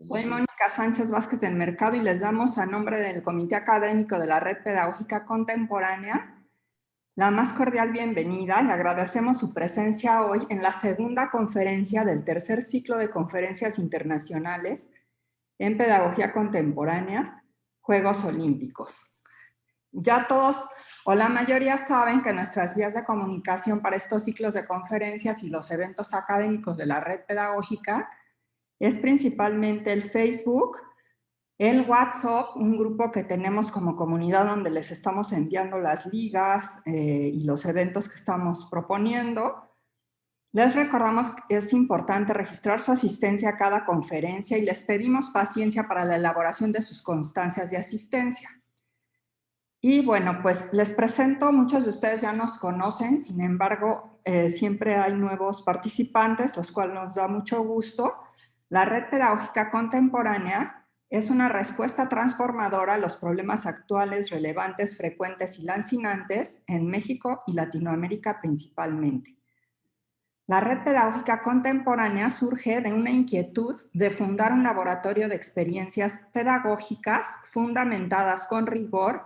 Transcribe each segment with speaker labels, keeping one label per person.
Speaker 1: Soy Mónica Sánchez Vázquez del Mercado y les damos a nombre del Comité Académico de la Red Pedagógica Contemporánea la más cordial bienvenida y agradecemos su presencia hoy en la segunda conferencia del tercer ciclo de conferencias internacionales en Pedagogía Contemporánea, Juegos Olímpicos. Ya todos o la mayoría saben que nuestras vías de comunicación para estos ciclos de conferencias y los eventos académicos de la red pedagógica es principalmente el Facebook, el WhatsApp, un grupo que tenemos como comunidad donde les estamos enviando las ligas y los eventos que estamos proponiendo. Les recordamos que es importante registrar su asistencia a cada conferencia y les pedimos paciencia para la elaboración de sus constancias de asistencia. Y bueno, pues les presento, muchos de ustedes ya nos conocen, sin embargo, siempre hay nuevos participantes, los cuales nos da mucho gusto. La Red Pedagógica Contemporánea es una respuesta transformadora a los problemas actuales, relevantes, frecuentes y lancinantes en México y Latinoamérica principalmente. La Red Pedagógica Contemporánea surge de una inquietud de fundar un laboratorio de experiencias pedagógicas fundamentadas con rigor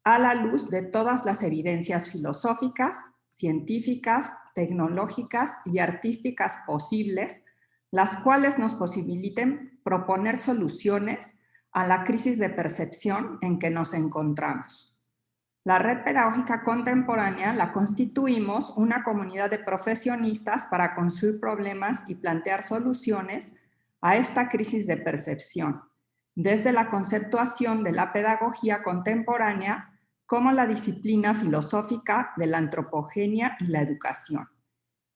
Speaker 1: a la luz de todas las evidencias filosóficas, científicas, tecnológicas y artísticas posibles, las cuales nos posibiliten proponer soluciones a la crisis de percepción en que nos encontramos. La Red Pedagógica Contemporánea la constituimos una comunidad de profesionistas para construir problemas y plantear soluciones a esta crisis de percepción, desde la conceptuación de la pedagogía contemporánea como la disciplina filosófica de la antropogenia y la educación.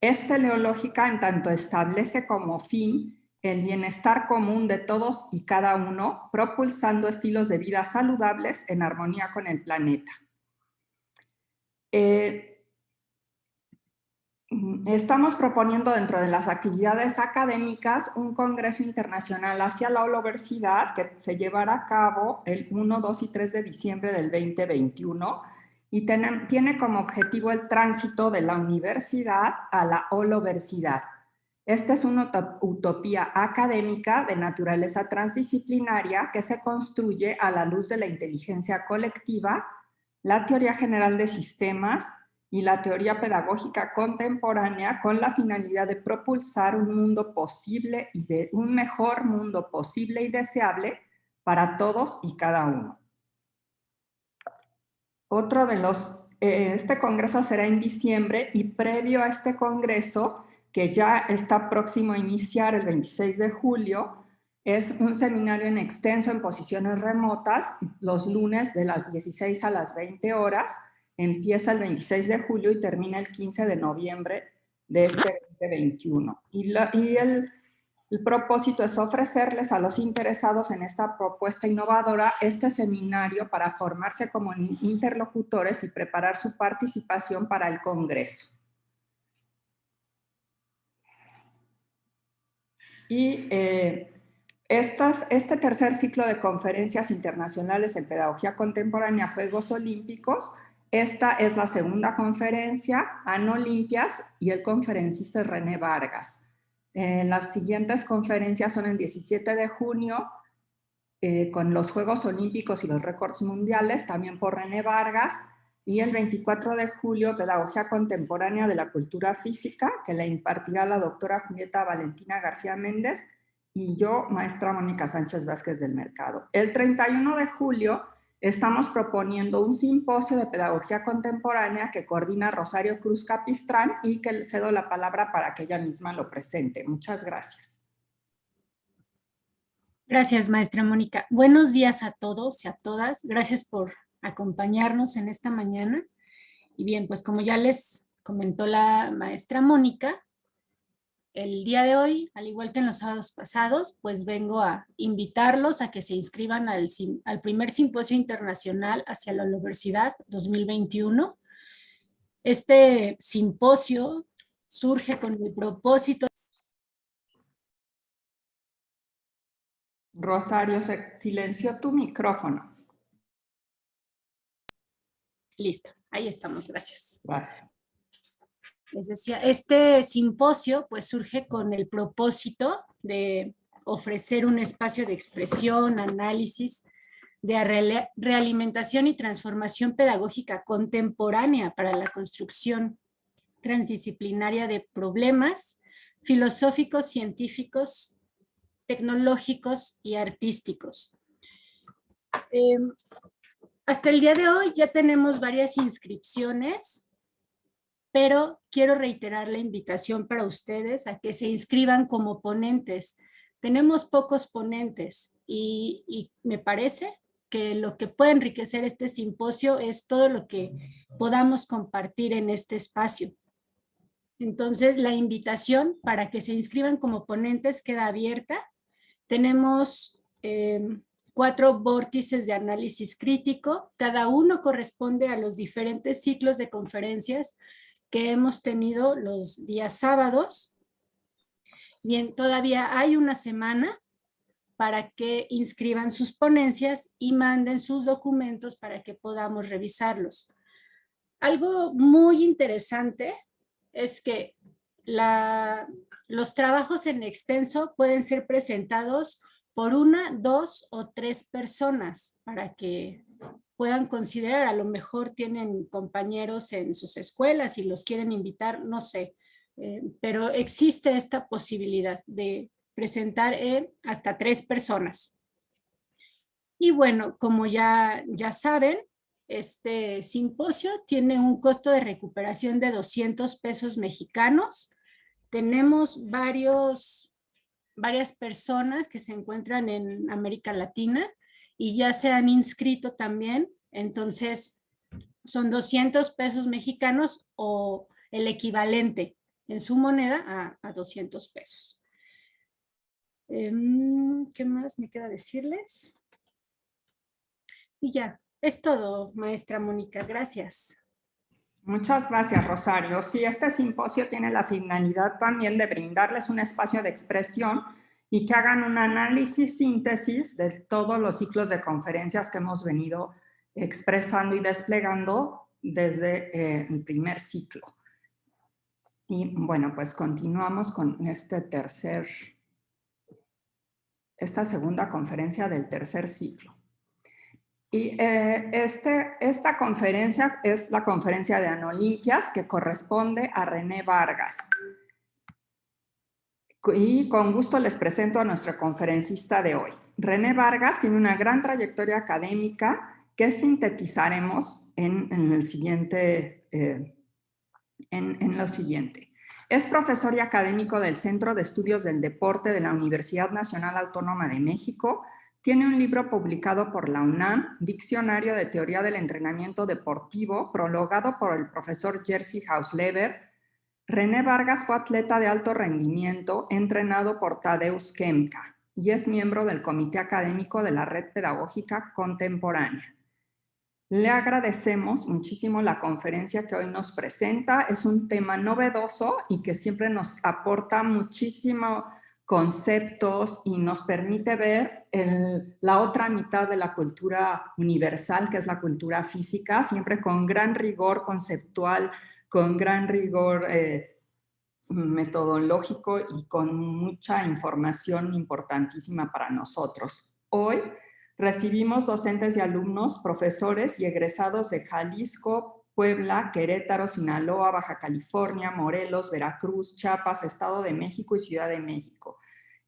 Speaker 1: Es teleológica en tanto establece como fin el bienestar común de todos y cada uno, propulsando estilos de vida saludables en armonía con el planeta. Estamos proponiendo dentro de las actividades académicas un congreso internacional hacia la holoversidad que se llevará a cabo el 1, 2 y 3 de diciembre del 2021 y tiene como objetivo el tránsito de la universidad a la holoversidad. Esta es una utopía académica de naturaleza transdisciplinaria que se construye a la luz de la inteligencia colectiva, la teoría general de sistemas y la teoría pedagógica contemporánea con la finalidad de propulsar un mundo posible y de un mejor mundo posible y deseable para todos y cada uno. Otro de este congreso será en diciembre y previo a este congreso, que ya está próximo a iniciar el 26 de julio, es un seminario en extenso en posiciones remotas, los lunes de las 16 a las 20 horas, empieza el 26 de julio y termina el 15 de noviembre de este 2021. El propósito es ofrecerles a los interesados en esta propuesta innovadora este seminario para formarse como interlocutores y preparar su participación para el Congreso. Y este tercer ciclo de conferencias internacionales en Pedagogía Contemporánea, Juegos Olímpicos, esta es la segunda conferencia, Anolimpias, y el conferencista es René Vargas. Las siguientes conferencias son el 17 de junio, con los Juegos Olímpicos y los récords mundiales, también por René Vargas, y el 24 de julio, Pedagogía Contemporánea de la Cultura Física, que la impartirá la doctora Julieta Valentina García Méndez, y yo, maestra Mónica Sánchez Vázquez del Mercado. El 31 de julio estamos proponiendo un simposio de pedagogía contemporánea que coordina Rosario Cruz Capistrán y que le cedo la palabra para que ella misma lo presente. Muchas gracias.
Speaker 2: Gracias, maestra Mónica. Buenos días a todos y a todas. Gracias por acompañarnos en esta mañana. Y bien, pues como ya les comentó la maestra Mónica, el día de hoy, al igual que en los sábados pasados, pues vengo a invitarlos a que se inscriban al primer simposio internacional hacia la universidad 2021. Este simposio surge con el propósito.
Speaker 1: Rosario, se silenció tu micrófono.
Speaker 2: Listo, ahí estamos, gracias.
Speaker 1: Vale.
Speaker 2: Les decía, este simposio pues surge con el propósito de ofrecer un espacio de expresión, análisis, de realimentación y transformación pedagógica contemporánea para la construcción transdisciplinaria de problemas filosóficos, científicos, tecnológicos y artísticos. Hasta el día de hoy ya tenemos varias inscripciones, pero quiero reiterar la invitación para ustedes a que se inscriban como ponentes. Tenemos pocos ponentes y me parece que lo que puede enriquecer este simposio es todo lo que podamos compartir en este espacio. Entonces, la invitación para que se inscriban como ponentes queda abierta. Tenemos 4 vórtices de análisis crítico. Cada uno corresponde a los diferentes ciclos de conferencias que hemos tenido los días sábados. Bien, todavía hay una semana para que inscriban sus ponencias y manden sus documentos para que podamos revisarlos. Algo muy interesante es que los trabajos en extenso pueden ser presentados por 1, 2 o 3 personas para que puedan considerar. A lo mejor tienen compañeros en sus escuelas y los quieren invitar, no sé, pero existe esta posibilidad de presentar hasta 3 personas. Y bueno, como ya saben, este simposio tiene un costo de recuperación de 200 pesos mexicanos. Tenemos varias personas que se encuentran en América Latina y ya se han inscrito también. Entonces, son 200 pesos mexicanos o el equivalente en su moneda a 200 pesos. ¿Qué más me queda decirles? Y ya, es todo, maestra Mónica. Gracias.
Speaker 1: Muchas gracias, Rosario. Sí, este simposio tiene la finalidad también de brindarles un espacio de expresión y que hagan un análisis, síntesis de todos los ciclos de conferencias que hemos venido expresando y desplegando desde el primer ciclo. Y bueno, pues continuamos con esta segunda conferencia del tercer ciclo. Y esta conferencia es la conferencia de Anolimpias, que corresponde a René Vargas. Y con gusto les presento a nuestro conferencista de hoy. René Vargas tiene una gran trayectoria académica que sintetizaremos en lo siguiente. Es profesor y académico del Centro de Estudios del Deporte de la Universidad Nacional Autónoma de México. Tiene un libro publicado por la UNAM, Diccionario de Teoría del Entrenamiento Deportivo, prologado por el profesor Jerzy Hausleber. René Vargas fue atleta de alto rendimiento, entrenado por Tadeusz Kemka, y es miembro del Comité Académico de la Red Pedagógica Contemporánea. Le agradecemos muchísimo la conferencia que hoy nos presenta. Es un tema novedoso y que siempre nos aporta muchísimos conceptos y nos permite ver la otra mitad de la cultura universal, que es la cultura física, siempre con gran rigor conceptual, con gran rigor metodológico y con mucha información importantísima para nosotros. Hoy recibimos docentes y alumnos, profesores y egresados de Jalisco, Puebla, Querétaro, Sinaloa, Baja California, Morelos, Veracruz, Chiapas, Estado de México y Ciudad de México.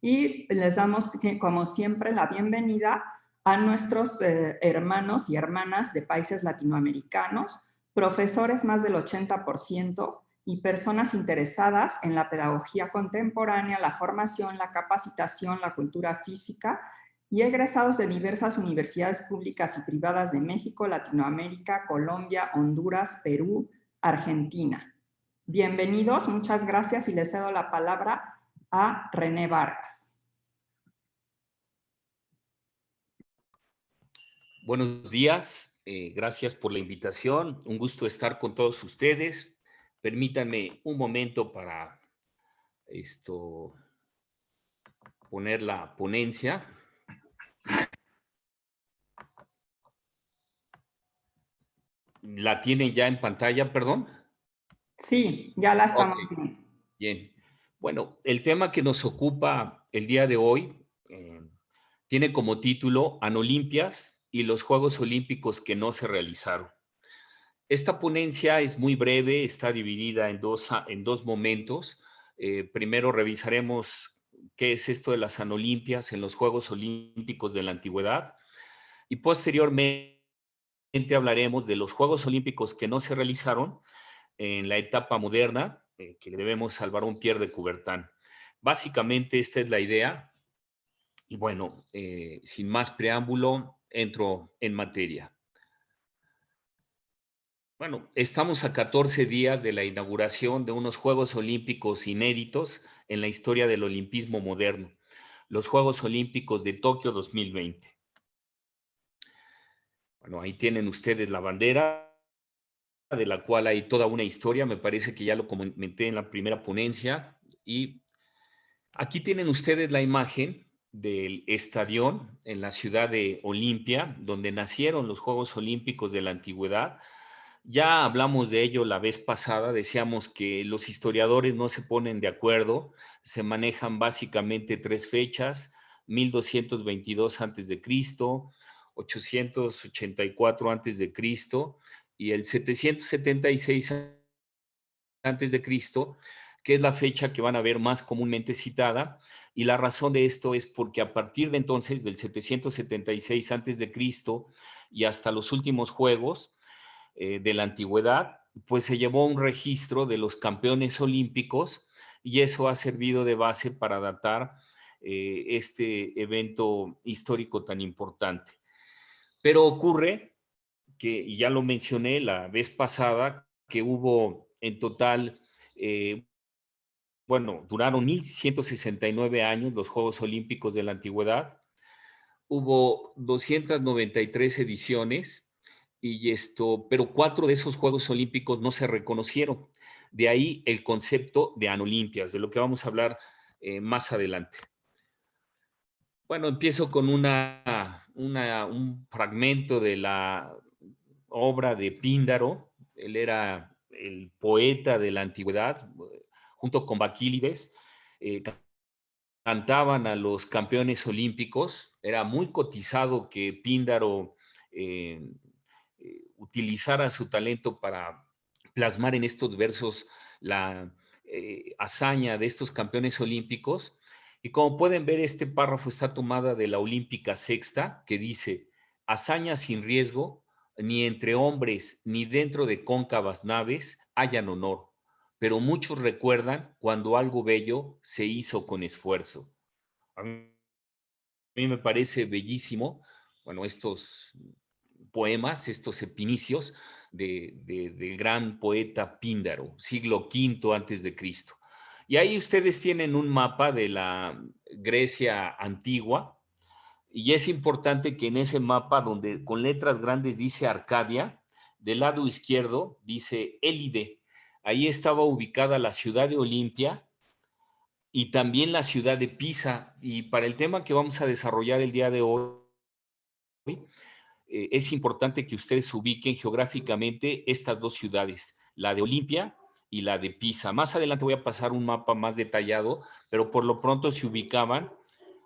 Speaker 1: Y les damos, como siempre, la bienvenida a nuestros hermanos y hermanas de países latinoamericanos, profesores más del 80%, y personas interesadas en la pedagogía contemporánea, la formación, la capacitación, la cultura física, y egresados de diversas universidades públicas y privadas de México, Latinoamérica, Colombia, Honduras, Perú, Argentina. Bienvenidos, muchas gracias y les cedo la palabra a René Vargas.
Speaker 3: Buenos días, gracias por la invitación, un gusto estar con todos ustedes. Permítanme un momento para poner la ponencia. ¿La tienen ya en pantalla, perdón?
Speaker 1: Sí, ya la estamos viendo.
Speaker 3: Bien. Bueno, el tema que nos ocupa el día de hoy Eh, tiene como título Anolimpias y los Juegos Olímpicos que no se realizaron. Esta ponencia es muy breve, está dividida en dos momentos. Primero revisaremos qué es esto de las Anolimpias en los Juegos Olímpicos de la Antigüedad y posteriormente hablaremos de los Juegos Olímpicos que no se realizaron en la etapa moderna, que le debemos al varón Pierre de Coubertin. Básicamente esta es la idea y bueno, sin más preámbulo, entro en materia. Bueno, estamos a 14 días de la inauguración de unos Juegos Olímpicos inéditos en la historia del olimpismo moderno, los Juegos Olímpicos de Tokio 2020. Bueno, ahí tienen ustedes la bandera, de la cual hay toda una historia, me parece que ya lo comenté en la primera ponencia, y aquí tienen ustedes la imagen del estadión en la ciudad de Olimpia, donde nacieron los Juegos Olímpicos de la Antigüedad. Ya hablamos de ello la vez pasada, decíamos que los historiadores no se ponen de acuerdo, se manejan básicamente tres fechas: 1222 a.C., 884 a.C. y el 776 a.C., que es la fecha que van a ver más comúnmente citada. Y la razón de esto es porque a partir de entonces, del 776 a.C. y hasta los últimos Juegos de la antigüedad, pues se llevó un registro de los campeones olímpicos y eso ha servido de base para datar este evento histórico tan importante. Pero ocurre que, y ya lo mencioné la vez pasada, que hubo en total, bueno, duraron 1169 años los Juegos Olímpicos de la Antigüedad. Hubo 293 ediciones pero 4 de esos Juegos Olímpicos no se reconocieron. De ahí el concepto de Anolimpias, de lo que vamos a hablar más adelante. Bueno, empiezo con un fragmento de la obra de Píndaro. Él era el poeta de la antigüedad, junto con Baquílides. Cantaban a los campeones olímpicos. Era muy cotizado que Píndaro utilizara su talento para plasmar en estos versos la hazaña de estos campeones olímpicos. Y como pueden ver, este párrafo está tomada de la Olímpica Sexta, que dice: hazaña sin riesgo, ni entre hombres, ni dentro de cóncavas naves hayan honor, pero muchos recuerdan cuando algo bello se hizo con esfuerzo. A mí me parece bellísimo, bueno, estos poemas, estos epinicios del gran poeta Píndaro, siglo V antes de Cristo. Y ahí ustedes tienen un mapa de la Grecia antigua, y es importante que en ese mapa, donde con letras grandes dice Arcadia, del lado izquierdo dice Élide. Ahí estaba ubicada la ciudad de Olimpia y también la ciudad de Pisa. Y para el tema que vamos a desarrollar el día de hoy, es importante que ustedes ubiquen geográficamente estas dos ciudades, la de Olimpia y la de Pisa. Más adelante voy a pasar un mapa más detallado, pero por lo pronto se ubicaban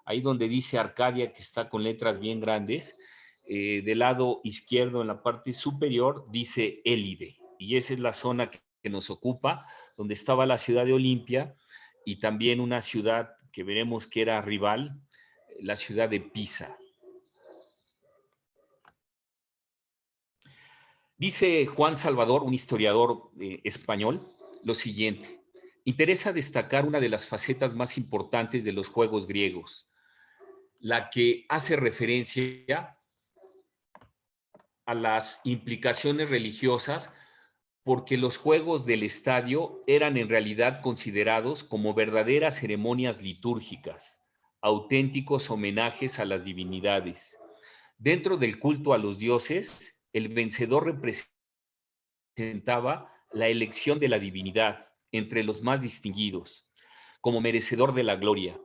Speaker 3: ahí donde dice Arcadia, que está con letras bien grandes. Del lado izquierdo, en la parte superior, dice Élide, y esa es la zona que nos ocupa, donde estaba la ciudad de Olimpia y también una ciudad que veremos que era rival, la ciudad de Pisa. Dice Juan Salvador, un historiador español, lo siguiente: interesa destacar una de las facetas más importantes de los juegos griegos, la que hace referencia a las implicaciones religiosas, porque los juegos del estadio eran en realidad considerados como verdaderas ceremonias litúrgicas, auténticos homenajes a las divinidades. Dentro del culto a los dioses, el vencedor representaba la elección de la divinidad entre los más distinguidos, como merecedor de la gloria.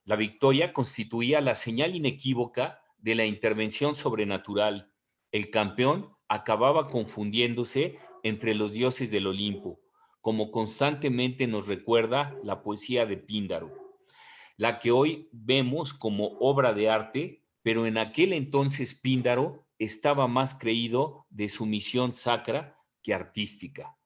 Speaker 3: La victoria constituía la señal inequívoca de la intervención sobrenatural. El campeón acababa confundiéndose entre los dioses del Olimpo, como constantemente nos recuerda la poesía de Píndaro. la que hoy vemos como obra de arte, pero en aquel entonces Píndaro estaba más creído de su misión sacra que artística.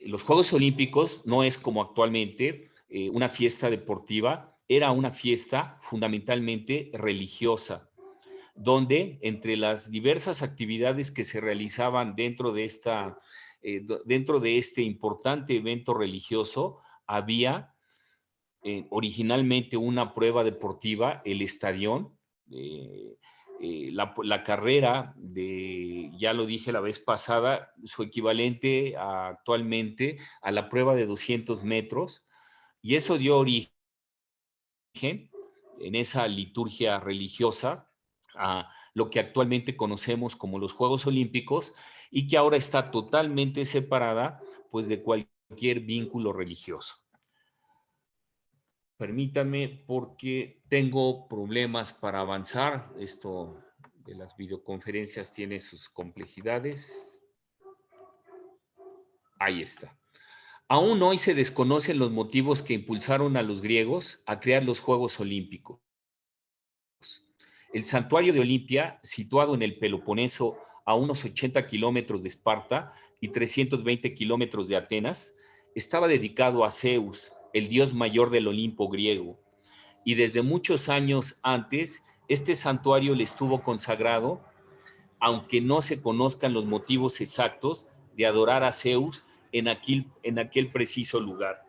Speaker 3: Los Juegos Olímpicos no es como actualmente una fiesta deportiva, era una fiesta fundamentalmente religiosa, donde entre las diversas actividades que se realizaban dentro de este importante evento religioso, había originalmente una prueba deportiva, el estadión, la carrera de, ya lo dije la vez pasada, su equivalente actualmente a la prueba de 200 metros, y eso dio origen en esa liturgia religiosa a lo que actualmente conocemos como los Juegos Olímpicos y que ahora está totalmente separada pues de cualquier vínculo religioso. Permítanme porque tengo problemas para avanzar. Esto de las videoconferencias tiene sus complejidades. Ahí está. Aún hoy se desconocen los motivos que impulsaron a los griegos a crear los Juegos Olímpicos. El santuario de Olimpia, situado en el Peloponeso a unos 80 kilómetros de Esparta y 320 kilómetros de Atenas, estaba dedicado a Zeus, el dios mayor del Olimpo griego. Y desde muchos años antes, este santuario le estuvo consagrado, aunque no se conozcan los motivos exactos de adorar a Zeus en aquel preciso lugar.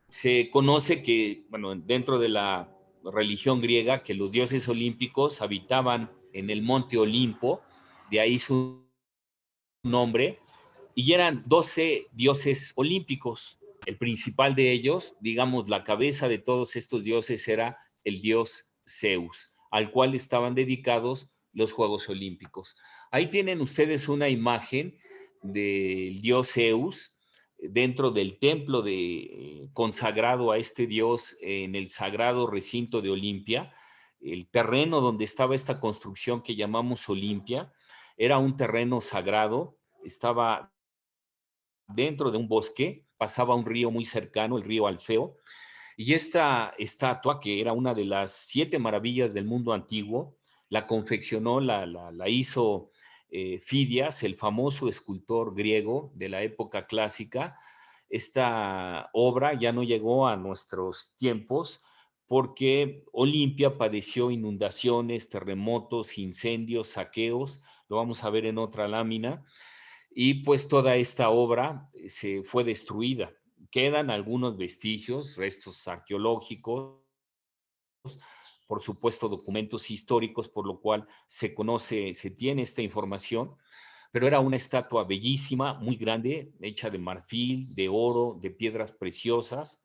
Speaker 3: Se conoce que, bueno, dentro de la religión griega, que los dioses olímpicos habitaban en el monte Olimpo, de ahí su nombre, y eran 12 dioses olímpicos. El principal de ellos, digamos, la cabeza de todos estos dioses era el dios Zeus, al cual estaban dedicados los Juegos Olímpicos. Ahí tienen ustedes una imagen del dios Zeus dentro del templo consagrado a este dios en el sagrado recinto de Olimpia. El terreno donde estaba esta construcción que llamamos Olimpia era un terreno sagrado, estaba dentro de un bosque, pasaba un río muy cercano, el río Alfeo, y esta estatua, que era una de las 7 maravillas del mundo antiguo, la confeccionó, la hizo Fidias, el famoso escultor griego de la época clásica. Esta obra ya no llegó a nuestros tiempos porque Olimpia padeció inundaciones, terremotos, incendios, saqueos, lo vamos a ver en otra lámina, y pues toda esta obra se fue destruida. Quedan algunos vestigios, restos arqueológicos, por supuesto documentos históricos, por lo cual se conoce, se tiene esta información, pero era una estatua bellísima, muy grande, hecha de marfil, de oro, de piedras preciosas.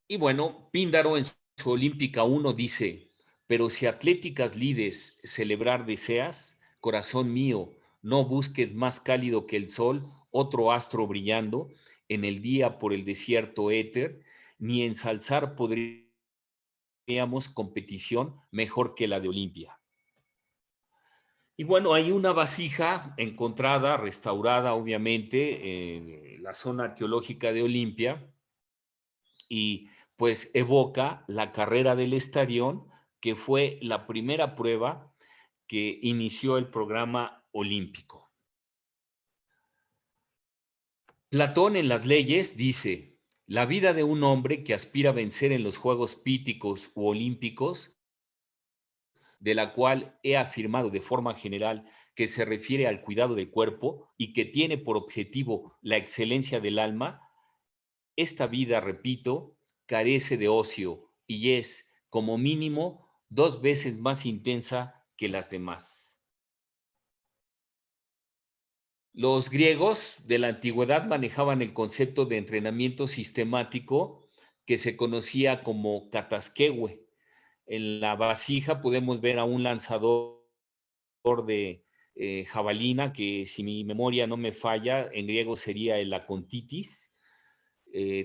Speaker 3: Y bueno, Píndaro en su Olímpica 1 dice, pero si atléticas lides celebrar deseas, corazón mío, no busques más cálido que el sol, otro astro brillando en el día por el desierto éter, ni ensalzar podríamos competición mejor que la de Olimpia. Y bueno, hay una vasija encontrada, restaurada obviamente, en la zona arqueológica de Olimpia, y pues evoca la carrera del Estadión, que fue la primera prueba que inició el programa olímpico. Platón en las leyes dice, la vida de un hombre que aspira a vencer en los Juegos Píticos u Olímpicos, de la cual he afirmado de forma general que se refiere al cuidado del cuerpo y que tiene por objetivo la excelencia del alma, esta vida, repito, carece de ocio y es, como mínimo, 2 veces más intensa que las demás. Los griegos de la antigüedad manejaban el concepto de entrenamiento sistemático que se conocía como kataskewe. En la vasija podemos ver a un lanzador de jabalina, que si mi memoria no me falla, en griego sería el acontitis.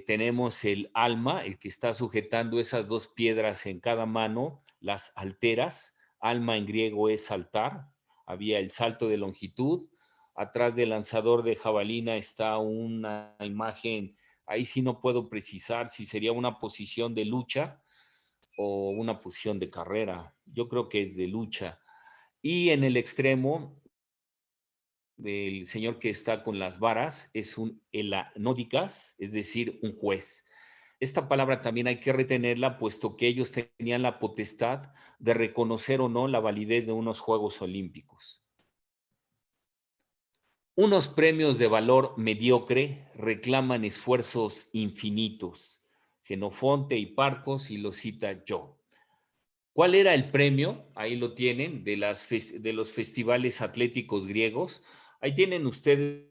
Speaker 3: Tenemos el alma, el que está sujetando esas 2 piedras en cada mano, las alteras. Alma en griego es saltar. Había el salto de longitud, Atrás del lanzador de jabalina está una imagen, ahí sí no puedo precisar si sería una posición de lucha o una posición de carrera. Yo creo que es de lucha. Y en el extremo, el señor que está con las varas es un elanódicas, es decir, un juez. Esta palabra también hay que retenerla, puesto que ellos tenían la potestad de reconocer o no la validez de unos Juegos Olímpicos. Unos premios de valor mediocre reclaman esfuerzos infinitos. Genofonte y Parcos, y lo cita yo. ¿Cuál era el premio? Ahí lo tienen, de los festivales atléticos griegos. Ahí tienen ustedes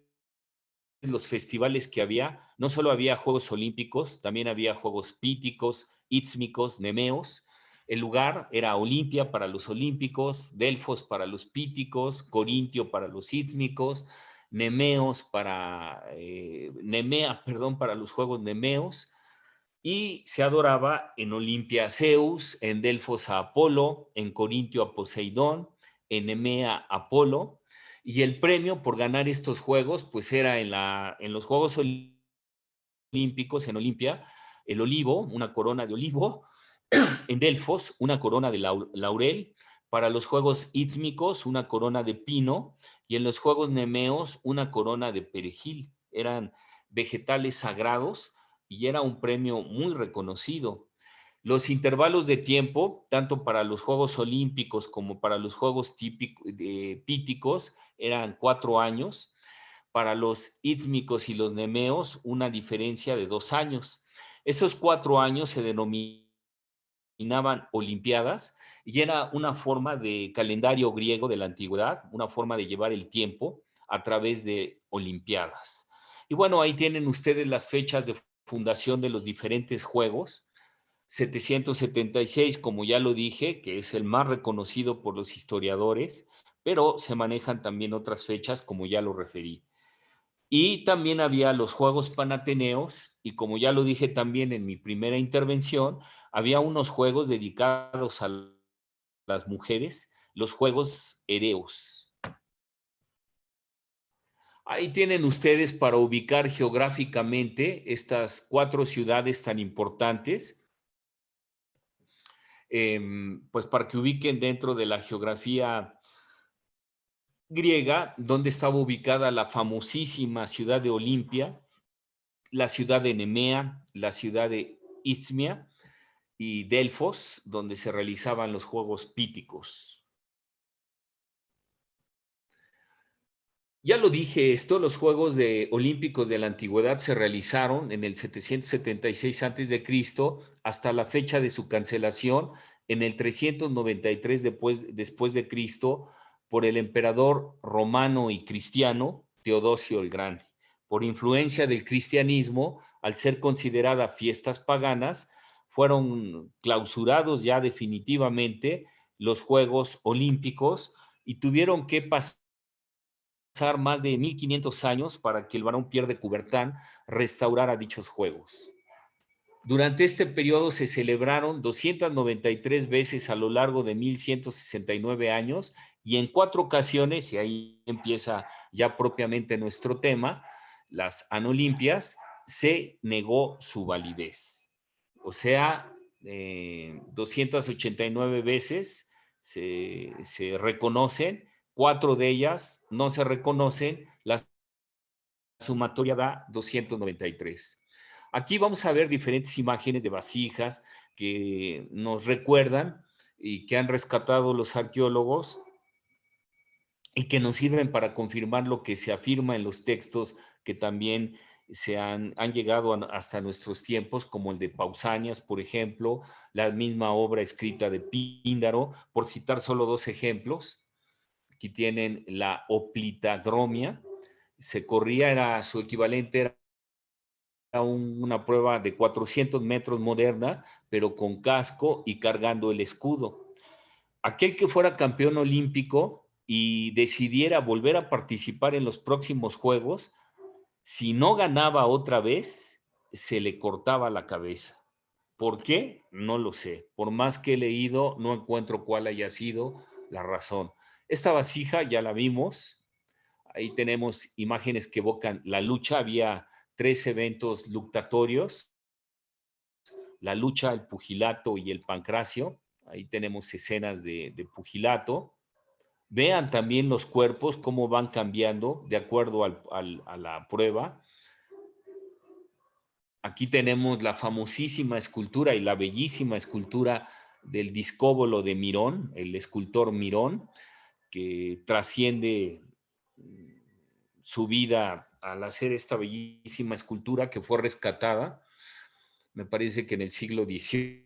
Speaker 3: los festivales que había. No solo había Juegos Olímpicos, también había Juegos Píticos, Ístmicos, Nemeos. El lugar era Olimpia para los olímpicos, Delfos para los píticos, Corintio para los ístmicos, Nemea, perdón, para los Juegos Nemeos, y se adoraba en Olimpia a Zeus, en Delfos a Apolo, en Corintio a Poseidón, en Nemea a Apolo, y el premio por ganar estos juegos, pues era en los Juegos Olímpicos, en Olimpia, el olivo, una corona de olivo, en Delfos, una corona de laurel, para los Juegos Ístmicos, una corona de pino, y en los Juegos Nemeos, una corona de perejil. Eran vegetales sagrados y era un premio muy reconocido. Los intervalos de tiempo, tanto para los Juegos Olímpicos como para los Juegos Píticos, eran 4 años. Para los Ístmicos y los Nemeos, una diferencia de 2 años. Esos 4 años se denominaban Olimpiadas y era una forma de calendario griego de la antigüedad, una forma de llevar el tiempo a través de Olimpiadas. Y bueno, ahí tienen ustedes las fechas de fundación de los diferentes juegos. 776, como ya lo dije, que es el más reconocido por los historiadores, pero se manejan también otras fechas, como ya lo referí. Y también había los Juegos Panateneos, y como ya lo dije también en mi primera intervención, había unos juegos dedicados a las mujeres, los Juegos Ereos. Ahí tienen ustedes para ubicar geográficamente estas 4 ciudades tan importantes, pues para que ubiquen dentro de la geografía griega, donde estaba ubicada la famosísima ciudad de Olimpia, la ciudad de Nemea, la ciudad de Ismia y Delfos, donde se realizaban los Juegos Píticos. Ya lo dije esto, los Juegos Olímpicos de la Antigüedad se realizaron en el 776 a.C. hasta la fecha de su cancelación en el 393 después de Cristo por el emperador romano y cristiano Teodosio el Grande. Por influencia del cristianismo, al ser consideradas fiestas paganas, fueron clausurados ya definitivamente los Juegos Olímpicos y tuvieron que pasar más de 1500 años para que el barón Pierre de Coubertin restaurara dichos juegos. Durante este periodo se celebraron 293 veces a lo largo de 1169 años y en 4 ocasiones, y ahí empieza ya propiamente nuestro tema, las Anolimpias, se negó su validez. O sea, 289 veces se reconocen, 4 de ellas no se reconocen, la sumatoria da 293. Aquí vamos a ver diferentes imágenes de vasijas que nos recuerdan y que han rescatado los arqueólogos y que nos sirven para confirmar lo que se afirma en los textos que también han llegado hasta nuestros tiempos, como el de Pausanias, por ejemplo, la misma obra escrita de Píndaro, por citar solo 2 ejemplos. Aquí tienen la oplitadromia, se corría, su equivalente era una prueba de 400 metros moderna, pero con casco y cargando el escudo. Aquel que fuera campeón olímpico y decidiera volver a participar en los próximos Juegos, si no ganaba otra vez, se le cortaba la cabeza. ¿Por qué? No lo sé. Por más que he leído, no encuentro cuál haya sido la razón. Esta vasija ya la vimos. Ahí tenemos imágenes que evocan la lucha. Había 3 eventos luctatorios: la lucha, el pugilato y el pancracio. Ahí tenemos escenas de pugilato. Vean también los cuerpos, cómo van cambiando de acuerdo a la prueba. Aquí tenemos la famosísima escultura y la bellísima escultura del discóbolo de Mirón, el escultor Mirón, que trasciende su vida al hacer esta bellísima escultura que fue rescatada, me parece que en el siglo XVIII.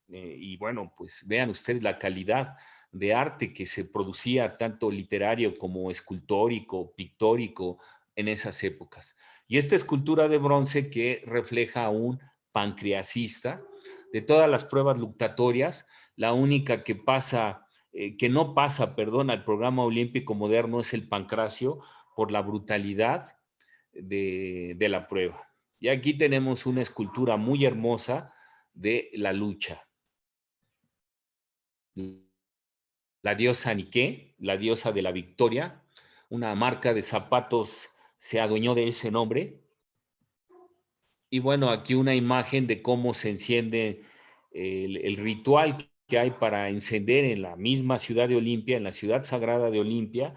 Speaker 3: Y bueno, pues vean ustedes la calidad de arte que se producía, tanto literario como escultórico, pictórico, en esas épocas. Y esta escultura de bronce que refleja a un pancreasista. De todas las pruebas luctatorias, la única que pasa, que no pasa, perdón, al programa olímpico moderno es el pancracio, por la brutalidad de la prueba. Y aquí tenemos una escultura muy hermosa de la lucha. La diosa Nike, la diosa de la victoria, una marca de zapatos se adueñó de ese nombre. Y bueno, aquí una imagen de cómo se enciende el ritual que hay para encender en la misma ciudad de Olimpia, en la ciudad sagrada de Olimpia,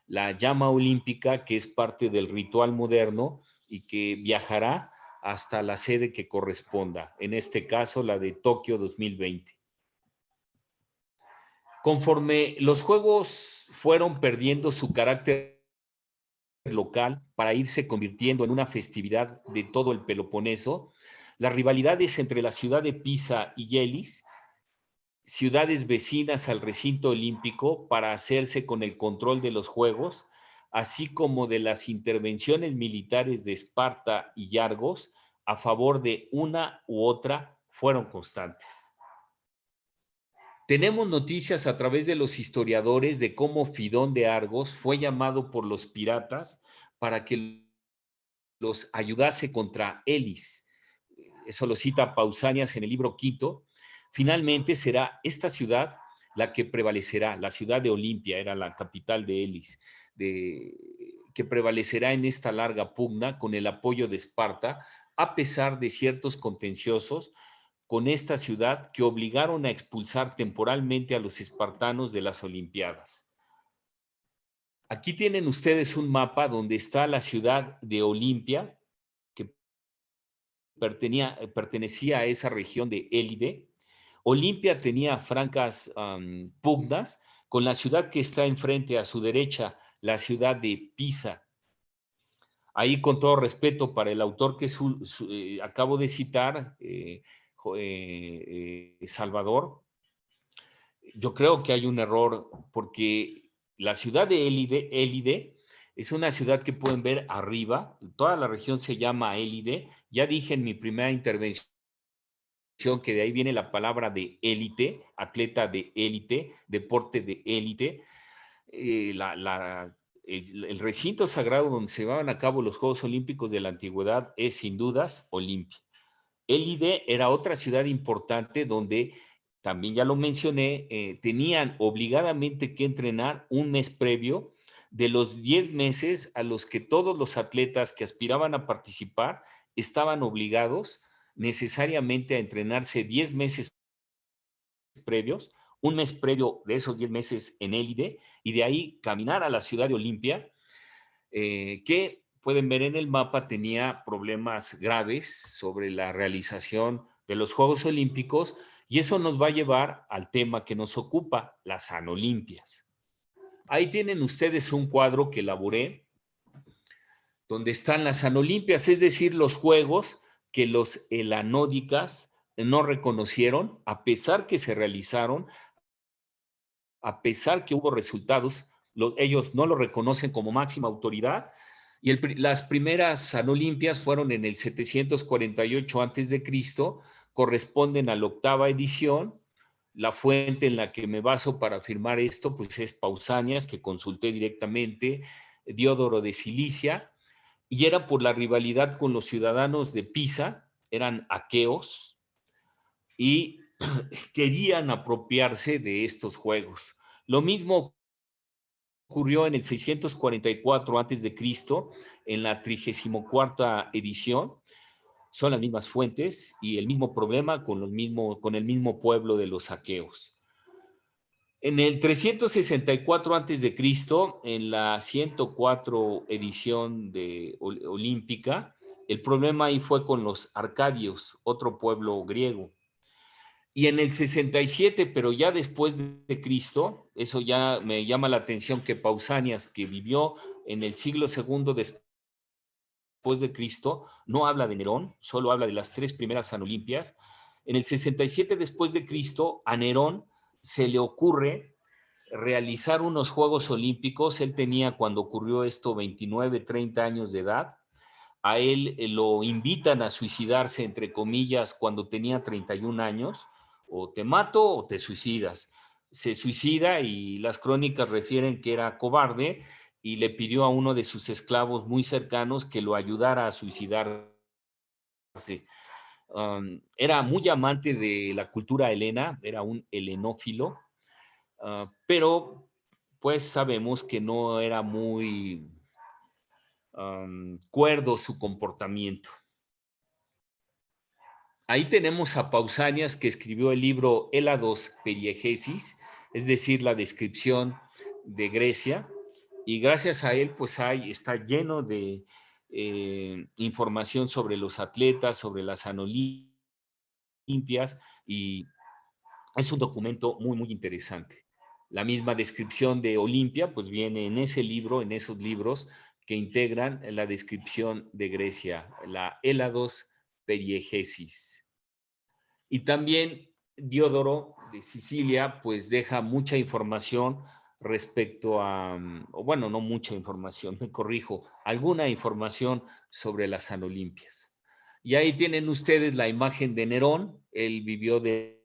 Speaker 3: la llama olímpica, que es parte del ritual moderno y que viajará hasta la sede que corresponda, en este caso la de Tokio 2020. Conforme los Juegos fueron perdiendo su carácter local para irse convirtiendo en una festividad de todo el Peloponeso, las rivalidades entre la ciudad de Pisa y Elis, ciudades vecinas al recinto olímpico, para hacerse con el control de los Juegos, así como de las intervenciones militares de Esparta y Argos a favor de una u otra, fueron constantes. Tenemos noticias a través de los historiadores de cómo Fidón de Argos fue llamado por los piratas para que los ayudase contra Elis. Eso lo cita Pausanias en el libro quinto. Finalmente será esta ciudad la que prevalecerá, la ciudad de Olimpia, era la capital de Elis, que prevalecerá en esta larga pugna con el apoyo de Esparta, a pesar de ciertos contenciosos con esta ciudad que obligaron a expulsar temporalmente a los espartanos de las Olimpiadas. Aquí tienen ustedes un mapa donde está la ciudad de Olimpia, que pertenecía a esa región de Élide. Olimpia tenía francas pugnas con la ciudad que está enfrente a su derecha, la ciudad de Pisa. Ahí, con todo respeto para el autor que acabo de citar, Salvador, yo creo que hay un error, porque la ciudad de Élide es una ciudad que pueden ver arriba. Toda la región se llama Élide. Ya dije en mi primera intervención que de ahí viene la palabra de élite, atleta de élite, deporte de élite. El recinto sagrado donde se llevaban a cabo los Juegos Olímpicos de la Antigüedad es sin dudas Olimpia. Élide era otra ciudad importante donde, también ya lo mencioné, tenían obligadamente que entrenar un mes previo de los 10 meses a los que todos los atletas que aspiraban a participar estaban obligados necesariamente a entrenarse 10 meses previos, un mes previo de esos 10 meses en Élide, y de ahí caminar a la ciudad de Olimpia, que pueden ver en el mapa tenía problemas graves sobre la realización de los Juegos Olímpicos, y eso nos va a llevar al tema que nos ocupa, las Anolimpias. Ahí tienen ustedes un cuadro que elaboré, donde están las Anolimpias, es decir, los Juegos que los helanódicas no reconocieron, a pesar que se realizaron, a pesar que hubo resultados, ellos no lo reconocen como máxima autoridad. Y las primeras Anolimpias fueron en el 748 a.C., corresponden a la 8ª edición. La fuente en la que me baso para afirmar esto pues es Pausanias, que consulté directamente, Diodoro de Cilicia, y era por la rivalidad con los ciudadanos de Pisa, eran aqueos, y querían apropiarse de estos juegos. Lo mismo ocurrió en el 644 a.C., en la 34ª edición. Son las mismas fuentes y el mismo problema con el mismo pueblo de los aqueos. En el 364 a.C., en la 104 edición olímpica, el problema ahí fue con los arcadios, otro pueblo griego. Y en el 67, pero ya después de Cristo, eso ya me llama la atención, que Pausanias, que vivió en el siglo II después de Cristo, no habla de Nerón, solo habla de las 3 primeras Anolimpias. En el 67 después de Cristo, a Nerón se le ocurre realizar unos Juegos Olímpicos. Él tenía, cuando ocurrió esto, 29, 30 años de edad. A él lo invitan a suicidarse, entre comillas, cuando tenía 31 años. O te mato o te suicidas. Se suicida y las crónicas refieren que era cobarde y le pidió a uno de sus esclavos muy cercanos que lo ayudara a suicidarse. Era muy amante de la cultura helena, era un helenófilo, pero pues sabemos que no era muy cuerdo su comportamiento. Ahí tenemos a Pausanias, que escribió el libro Elados Periegesis, es decir, la descripción de Grecia, y gracias a él pues está lleno de información sobre los atletas, sobre las Anolimpias, y es un documento muy, muy interesante. La misma descripción de Olimpia pues viene en ese libro, en esos libros que integran la descripción de Grecia, la Elados Periegesis. Y también Diodoro de Sicilia pues deja mucha información respecto a, bueno, no mucha información, me corrijo, alguna información sobre las Anolimpias. Y ahí tienen ustedes la imagen de Nerón. Él vivió del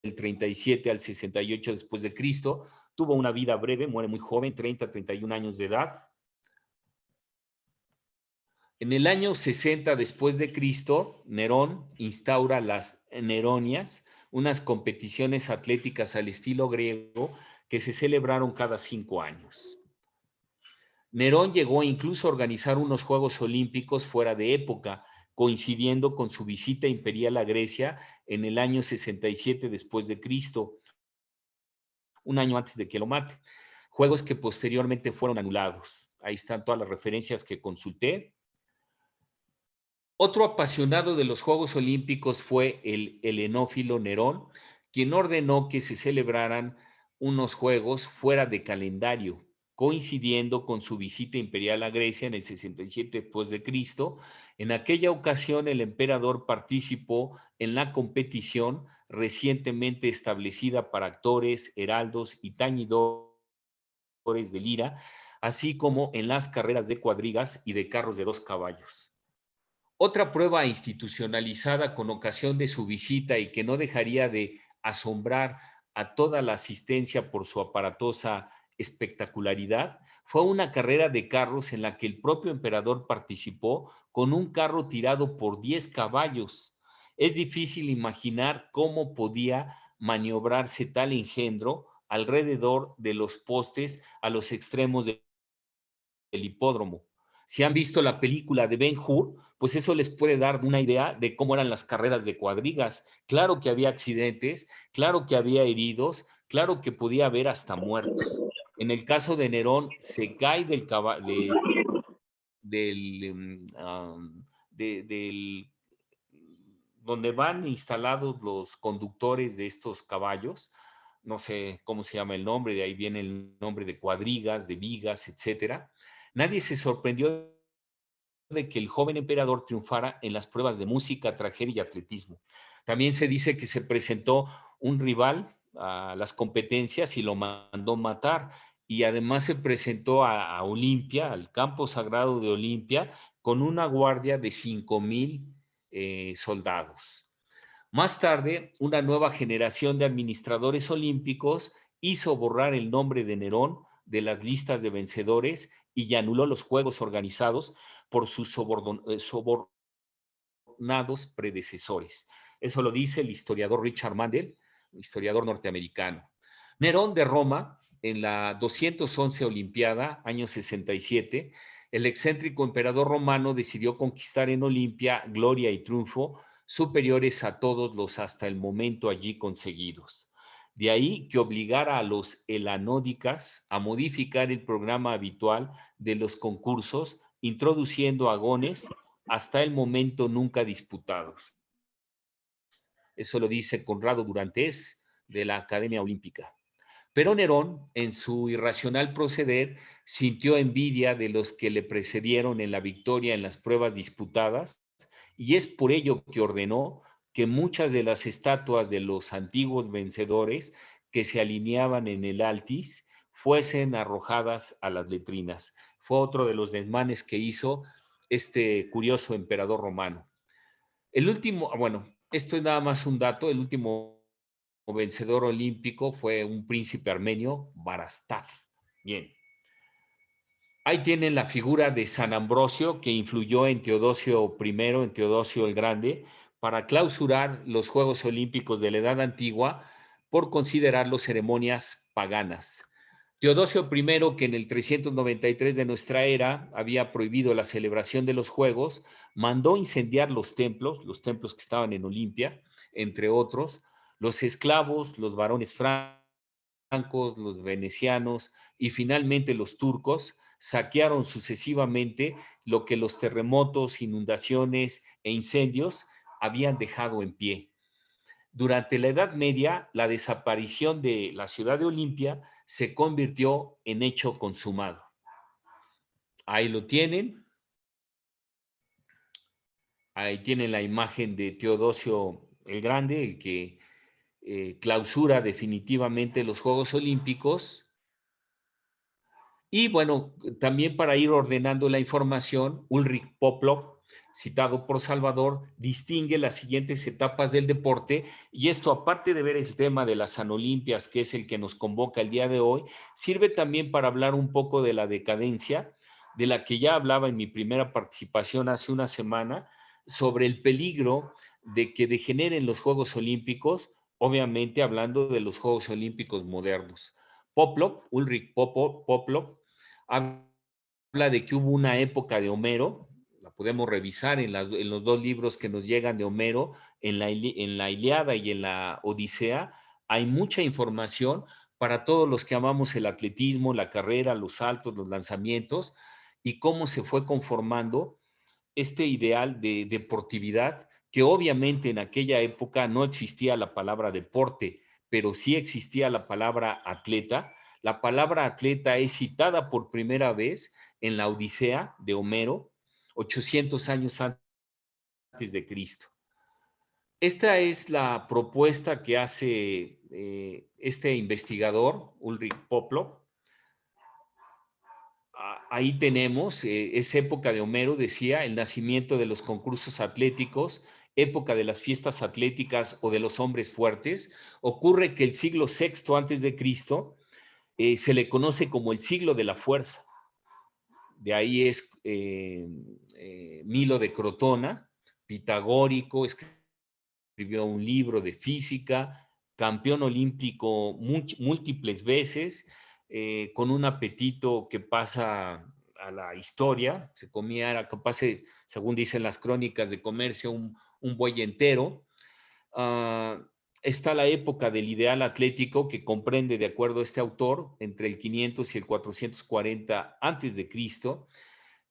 Speaker 3: 37 al 68 después de Cristo, tuvo una vida breve, muere muy joven, 30, 31 años de edad. En el año 60 después de Cristo, Nerón instaura las Neronias, unas competiciones atléticas al estilo griego que se celebraron cada 5 años. Nerón llegó incluso a organizar unos Juegos Olímpicos fuera de época, coincidiendo con su visita imperial a Grecia en el año 67 después de Cristo, un año antes de que lo mate. Juegos que posteriormente fueron anulados. Ahí están todas las referencias que consulté. Otro apasionado de los Juegos Olímpicos fue el helenófilo Nerón, quien ordenó que se celebraran unos Juegos fuera de calendario, coincidiendo con su visita imperial a Grecia en el 67 después de Cristo. En aquella ocasión, el emperador participó en la competición recientemente establecida para actores, heraldos y tañidores de lira, así como en las carreras de cuadrigas y de carros de 2 caballos. Otra prueba institucionalizada con ocasión de su visita y que no dejaría de asombrar a toda la asistencia por su aparatosa espectacularidad fue una carrera de carros en la que el propio emperador participó con un carro tirado por 10 caballos. Es difícil imaginar cómo podía maniobrarse tal engendro alrededor de los postes a los extremos del hipódromo. Si han visto la película de Ben-Hur, pues eso les puede dar una idea de cómo eran las carreras de cuadrigas. Claro que había accidentes, claro que había heridos, claro que podía haber hasta muertos. En el caso de Nerón, se cae del caballo, del donde van instalados los conductores de estos caballos. No sé cómo se llama el nombre, de ahí viene el nombre de cuadrigas, de vigas, etcétera. Nadie se sorprendió de que el joven emperador triunfara en las pruebas de música, tragedia y atletismo. También se dice que se presentó un rival a las competencias y lo mandó matar. Y además se presentó a Olimpia, al campo sagrado de Olimpia, con una guardia de 5,000 soldados. Más tarde, una nueva generación de administradores olímpicos hizo borrar el nombre de Nerón de las listas de vencedores y anuló los juegos organizados por sus sobornados predecesores. Eso lo dice el historiador Richard Mandel, historiador norteamericano. Nerón de Roma en la 211 Olimpiada, año 67, el excéntrico emperador romano decidió conquistar en Olimpia gloria y triunfo superiores a todos los hasta el momento allí conseguidos. De ahí que obligara a los helanódicas a modificar el programa habitual de los concursos, introduciendo agones hasta el momento nunca disputados. Eso lo dice Conrado Durantes de la Academia Olímpica. Pero Nerón, en su irracional proceder, sintió envidia de los que le precedieron en la victoria en las pruebas disputadas, y es por ello que ordenó que muchas de las estatuas de los antiguos vencedores que se alineaban en el Altis fuesen arrojadas a las letrinas. Fue otro de los desmanes que hizo este curioso emperador romano. El último, bueno, esto es nada más un dato, el último vencedor olímpico fue un príncipe armenio, Barastad. Bien. Ahí tienen la figura de San Ambrosio, que influyó en Teodosio I, en Teodosio el Grande, para clausurar los Juegos Olímpicos de la Edad Antigua por considerarlos ceremonias paganas. Teodosio I, que en el 393 de nuestra era había prohibido la celebración de los Juegos, mandó incendiar los templos que estaban en Olimpia, entre otros, los esclavos, los varones francos, los venecianos y finalmente los turcos saquearon sucesivamente lo que los terremotos, inundaciones e incendios habían dejado en pie. Durante la Edad Media, la desaparición de la ciudad de Olimpia se convirtió en hecho consumado. Ahí lo tienen. Ahí tienen la imagen de Teodosio el Grande, el que clausura definitivamente los Juegos Olímpicos. Y bueno, también para ir ordenando la información, Ulrich Poplov, citado por Salvador, distingue las siguientes etapas del deporte, y esto, aparte de ver el tema de las Sanolimpias, que es el que nos convoca el día de hoy, sirve también para hablar un poco de la decadencia, de la que ya hablaba en mi primera participación hace una semana, sobre el peligro de que degeneren los Juegos Olímpicos, obviamente hablando de los Juegos Olímpicos modernos. Poplov, Ulrich Poplov, habla de que hubo una época de Homero, la podemos revisar en los dos libros que nos llegan de Homero, en la Ilíada y en la Odisea, hay mucha información para todos los que amamos el atletismo, la carrera, los saltos, los lanzamientos, y cómo se fue conformando este ideal de deportividad, que obviamente en aquella época no existía la palabra deporte, pero sí existía la palabra atleta. La palabra atleta es citada por primera vez en la Odisea de Homero, 800 años antes de Cristo. Esta es la propuesta que hace este investigador, Ulrich Poplov. Ahí tenemos, es época de Homero, decía, el nacimiento de los concursos atléticos, época de las fiestas atléticas o de los hombres fuertes. Ocurre que el siglo VI antes de Cristo se le conoce como el siglo de la fuerza. De ahí es Milo de Crotona, pitagórico, escribió un libro de física, campeón olímpico múltiples veces, con un apetito que pasa a la historia. Se comía, era capaz, según dicen las crónicas, de comerse un buey entero. Está la época del ideal atlético, que comprende, de acuerdo a este autor, entre el 500 y el 440 antes de Cristo.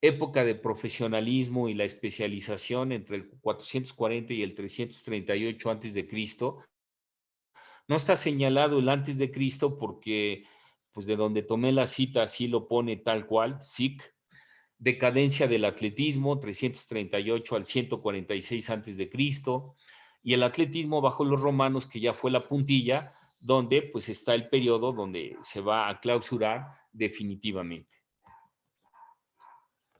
Speaker 3: Época de profesionalismo y la especialización entre el 440 y el 338 antes de Cristo. No está señalado el antes de Cristo porque, pues, de donde tomé la cita así lo pone tal cual, SIC. Decadencia del atletismo, 338 al 146 antes de Cristo, y el atletismo bajo los romanos, que ya fue la puntilla, donde pues está el periodo donde se va a clausurar definitivamente.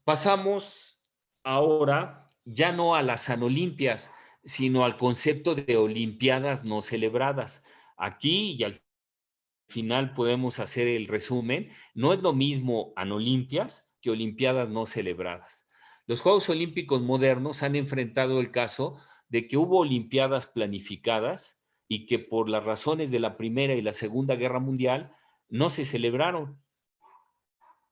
Speaker 3: Pasamos ahora ya no a las Sanolimpias, sino al concepto de Olimpiadas no celebradas. Aquí, y al final podemos hacer el resumen, no es lo mismo Anolimpias que Olimpiadas no celebradas. Los Juegos Olímpicos modernos han enfrentado el caso de que hubo Olimpiadas planificadas y que por las razones de la Primera y la Segunda Guerra Mundial no se celebraron.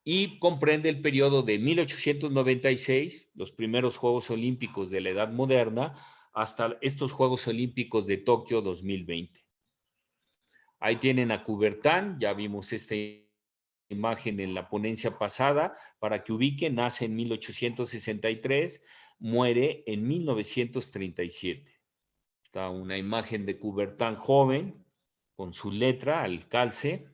Speaker 3: Y comprende el periodo de 1896, los primeros Juegos Olímpicos de la Edad Moderna, hasta estos Juegos Olímpicos de Tokio 2020. Ahí tienen a Coubertin, ya vimos esta imagen en la ponencia pasada, para que ubiquen, nace en 1863, muere en 1937. Está una imagen de Coubertin joven, con su letra al calce.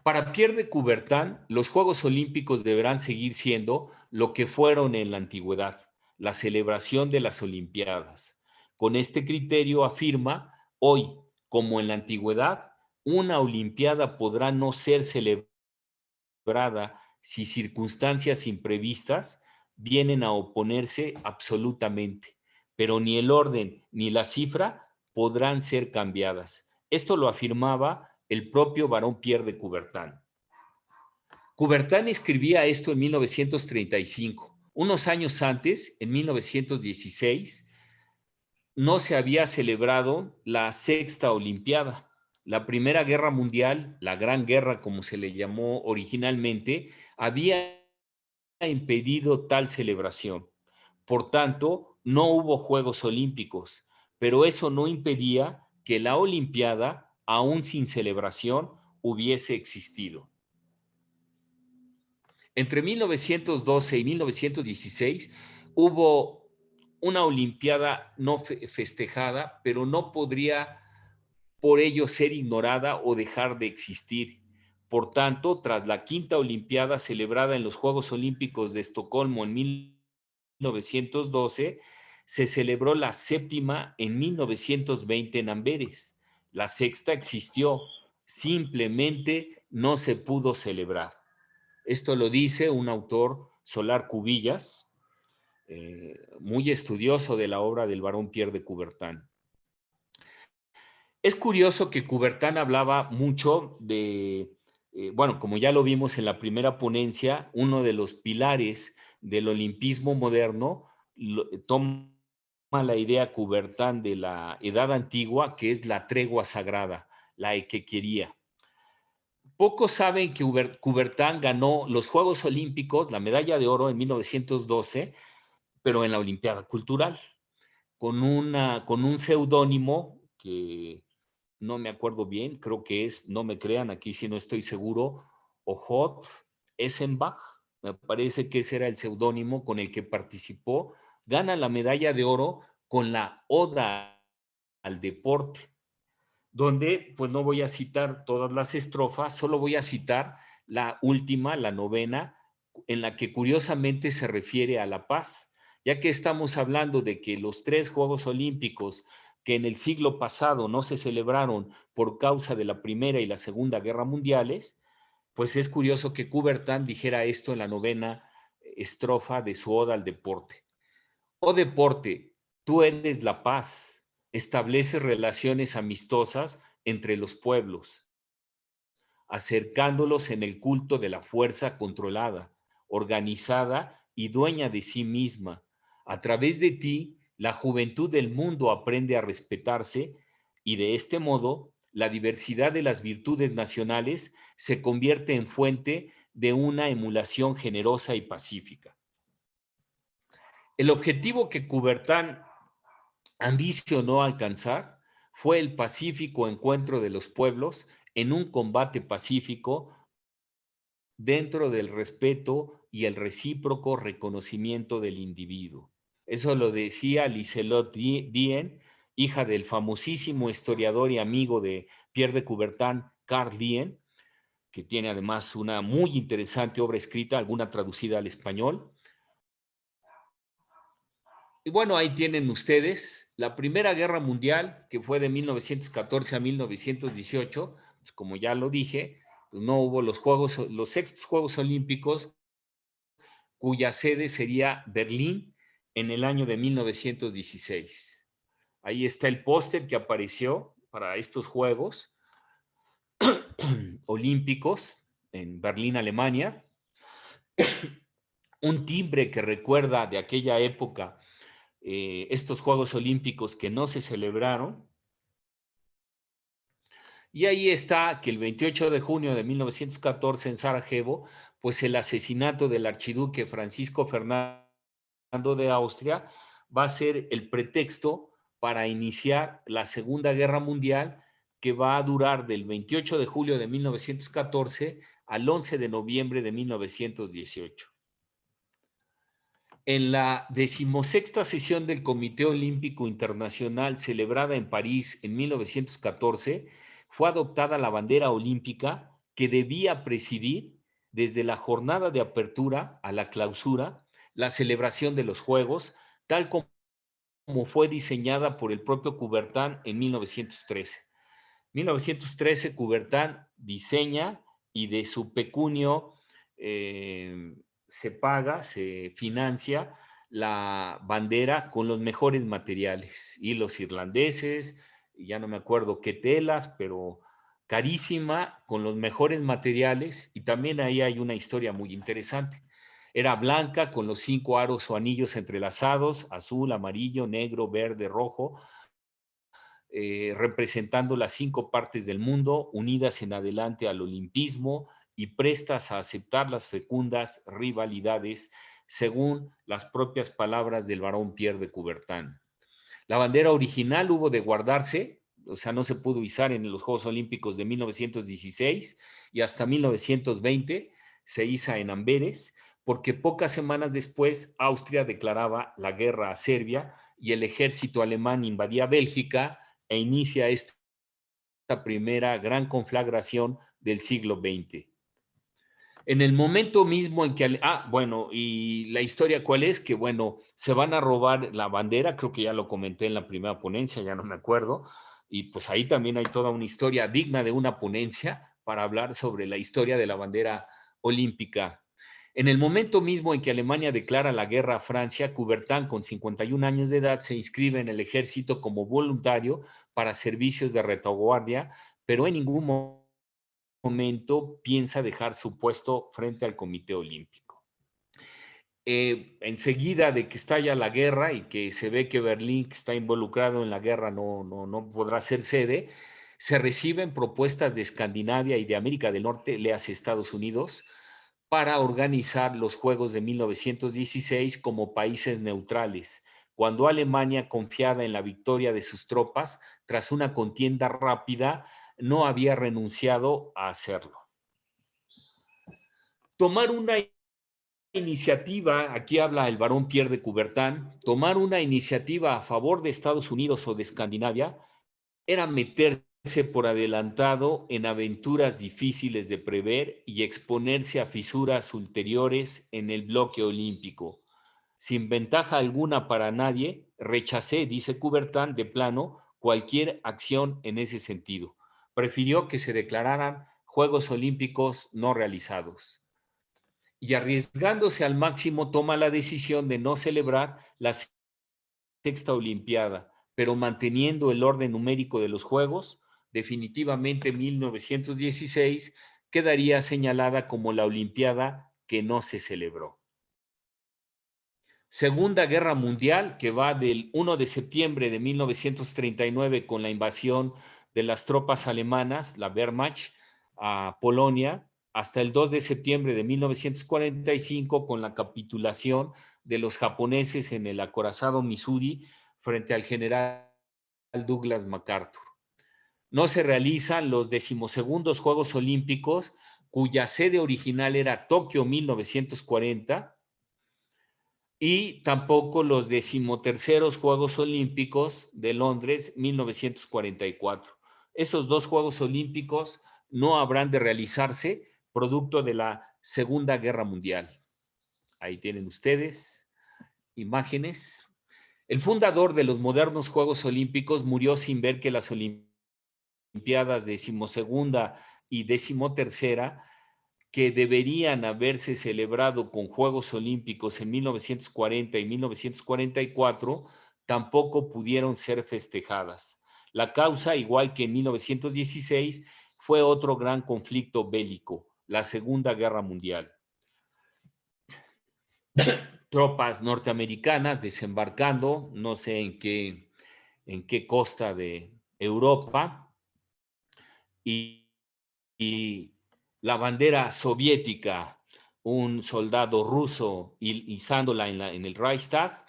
Speaker 3: Para Pierre de Coubertin, los Juegos Olímpicos deberán seguir siendo lo que fueron en la antigüedad, la celebración de las Olimpiadas. Con este criterio afirma, hoy, como en la antigüedad, una Olimpiada podrá no ser celebrada si circunstancias imprevistas vienen a oponerse absolutamente, pero ni el orden ni la cifra podrán ser cambiadas. Esto lo afirmaba el propio barón Pierre de Coubertin. Coubertin escribía esto en 1935. Unos años antes, en 1916, no se había celebrado la sexta Olimpiada. La Primera Guerra Mundial, la Gran Guerra como se le llamó originalmente, había impedido tal celebración. Por tanto, no hubo Juegos Olímpicos, pero eso no impedía que la Olimpiada, aún sin celebración, hubiese existido. Entre 1912 y 1916 hubo una Olimpiada no festejada, pero no podría por ello ser ignorada o dejar de existir. Por tanto, tras la quinta Olimpiada celebrada en los Juegos Olímpicos de Estocolmo en 1912, se celebró la séptima en 1920 en Amberes. La sexta existió, simplemente no se pudo celebrar. Esto lo dice un autor, Solar Cubillas, muy estudioso de la obra del barón Pierre de Coubertin. Es curioso que Coubertin hablaba mucho de, bueno, como ya lo vimos en la primera ponencia, uno de los pilares del olimpismo moderno toma la idea Coubertin de la Edad Antigua, que es la tregua sagrada, la equequería. Pocos saben que Coubertin ganó los Juegos Olímpicos, la medalla de oro en 1912, pero en la Olimpiada Cultural, con un seudónimo que no me acuerdo bien, creo que es, no me crean, aquí sí no estoy seguro, Ojot Essenbach, me parece que ese era el seudónimo con el que participó, gana la medalla de oro con la Oda al Deporte, donde pues no voy a citar todas las estrofas, solo voy a citar la última, la novena, en la que curiosamente se refiere a la paz, ya que estamos hablando de que los 3 Juegos Olímpicos que en el siglo pasado no se celebraron por causa de la Primera y la Segunda Guerra Mundiales, pues es curioso que Coubertin dijera esto en la novena estrofa de su Oda al Deporte. Oh deporte, tú eres la paz, estableces relaciones amistosas entre los pueblos, acercándolos en el culto de la fuerza controlada, organizada y dueña de sí misma. A través de ti, la juventud del mundo aprende a respetarse y de este modo, la diversidad de las virtudes nacionales se convierte en fuente de una emulación generosa y pacífica. El objetivo que Coubertin ambicionó alcanzar fue el pacífico encuentro de los pueblos en un combate pacífico dentro del respeto y el recíproco reconocimiento del individuo. Eso lo decía Liselott Dien, hija del famosísimo historiador y amigo de Pierre de Coubertin, Karl Dien, que tiene además una muy interesante obra escrita, alguna traducida al español. Y bueno, ahí tienen ustedes la Primera Guerra Mundial, que fue de 1914 a 1918, pues como ya lo dije, pues no hubo los sextos Juegos Olímpicos, cuya sede sería Berlín en el año de 1916. Ahí está el póster que apareció para estos Juegos Olímpicos en Berlín, Alemania. Un timbre que recuerda de aquella época estos Juegos Olímpicos que no se celebraron. Y ahí está que el 28 de junio de 1914 en Sarajevo, pues el asesinato del archiduque Francisco Fernando de Austria va a ser el pretexto para iniciar la Segunda Guerra Mundial, que va a durar del 28 de julio de 1914 al 11 de noviembre de 1918. En la 16ª sesión del Comité Olímpico Internacional celebrada en París en 1914, fue adoptada la bandera olímpica que debía presidir desde la jornada de apertura a la clausura la celebración de los Juegos, tal como fue diseñada por el propio Coubertin en 1913. 1913, Coubertin diseña y de su pecunio se paga, se financia la bandera con los mejores materiales, hilos irlandeses, ya no me acuerdo qué telas, pero carísima, con los mejores materiales, y también ahí hay una historia muy interesante. Era blanca con los 5 aros o anillos entrelazados, azul, amarillo, negro, verde, rojo, representando las 5 partes del mundo, unidas en adelante al olimpismo y prestas a aceptar las fecundas rivalidades, según las propias palabras del barón Pierre de Coubertin. La bandera original hubo de guardarse, o sea, no se pudo izar en los Juegos Olímpicos de 1916 y hasta 1920 se iza en Amberes, porque pocas semanas después Austria declaraba la guerra a Serbia y el ejército alemán invadía Bélgica e inicia esta primera gran conflagración del siglo XX. En el momento mismo en que, bueno, y la historia cuál es, que bueno, se van a robar la bandera, creo que ya lo comenté en la primera ponencia, ya no me acuerdo, y pues ahí también hay toda una historia digna de una ponencia para hablar sobre la historia de la bandera olímpica. En el momento mismo en que Alemania declara la guerra a Francia, Coubertin, con 51 años de edad, se inscribe en el ejército como voluntario para servicios de retaguardia, pero en ningún momento piensa dejar su puesto frente al Comité Olímpico. Enseguida de que estalla la guerra y que se ve que Berlín, que está involucrado en la guerra, no podrá ser sede, se reciben propuestas de Escandinavia y de América del Norte, le hace Estados Unidos, para organizar los Juegos de 1916 como países neutrales, cuando Alemania, confiada en la victoria de sus tropas, tras una contienda rápida, no había renunciado a hacerlo. Tomar una iniciativa, aquí habla el barón Pierre de Coubertin, tomar una iniciativa a favor de Estados Unidos o de Escandinavia era meterse por adelantado en aventuras difíciles de prever y exponerse a fisuras ulteriores en el bloque olímpico. Sin ventaja alguna para nadie, rechacé, dice Coubertin, de plano cualquier acción en ese sentido. Prefirió que se declararan Juegos Olímpicos no realizados. Y arriesgándose al máximo, toma la decisión de no celebrar la sexta Olimpiada, pero manteniendo el orden numérico de los Juegos. Definitivamente 1916 quedaría señalada como la Olimpiada que no se celebró. Segunda Guerra Mundial, que va del 1 de septiembre de 1939 con la invasión de las tropas alemanas, la Wehrmacht, a Polonia, hasta el 2 de septiembre de 1945 con la capitulación de los japoneses en el acorazado Missouri frente al general Douglas MacArthur. No se realizan los 12º Juegos Olímpicos, cuya sede original era Tokio 1940, y tampoco los 13º Juegos Olímpicos de Londres 1944. Estos 2 Juegos Olímpicos no habrán de realizarse producto de la Segunda Guerra Mundial. Ahí tienen ustedes imágenes. El fundador de los modernos Juegos Olímpicos murió sin ver que las Olimpiadas 12ª y 13ª, que deberían haberse celebrado con Juegos Olímpicos en 1940 y 1944, tampoco pudieron ser festejadas. La causa, igual que en 1916, fue otro gran conflicto bélico, la Segunda Guerra Mundial. Tropas norteamericanas desembarcando, no sé en qué costa de Europa, y, y la bandera soviética, un soldado ruso izándola en el Reichstag,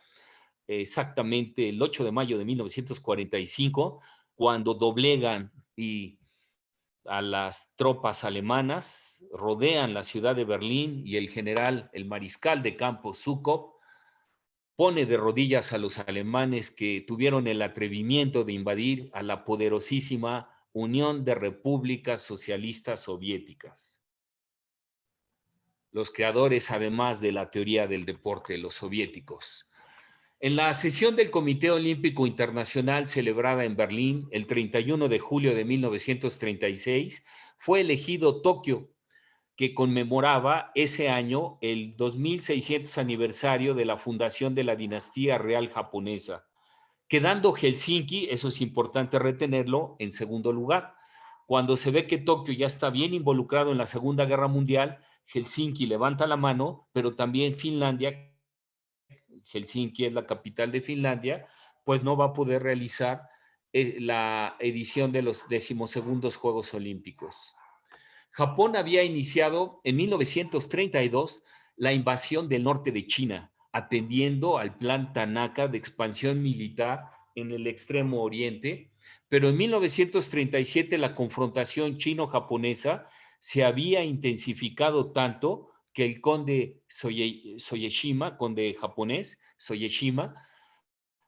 Speaker 3: exactamente el 8 de mayo de 1945, cuando doblegan a las tropas alemanas, rodean la ciudad de Berlín y el general, el mariscal de campo Zhukov, pone de rodillas a los alemanes que tuvieron el atrevimiento de invadir a la poderosísima Unión de Repúblicas Socialistas Soviéticas. Los creadores, además de la teoría del deporte, los soviéticos. En la sesión del Comité Olímpico Internacional celebrada en Berlín el 31 de julio de 1936, fue elegido Tokio, que conmemoraba ese año el 2600 aniversario de la fundación de la dinastía real japonesa, quedando Helsinki, eso es importante retenerlo, en segundo lugar. Cuando se ve que Tokio ya está bien involucrado en la Segunda Guerra Mundial, Helsinki levanta la mano, pero también Finlandia, Helsinki es la capital de Finlandia, pues no va a poder realizar la edición de los 12º Juegos Olímpicos. Japón había iniciado en 1932 la invasión del norte de China, atendiendo al plan Tanaka de expansión militar en el extremo oriente, pero en 1937 la confrontación chino-japonesa se había intensificado tanto que el conde Soyeshima, conde japonés Soyeshima,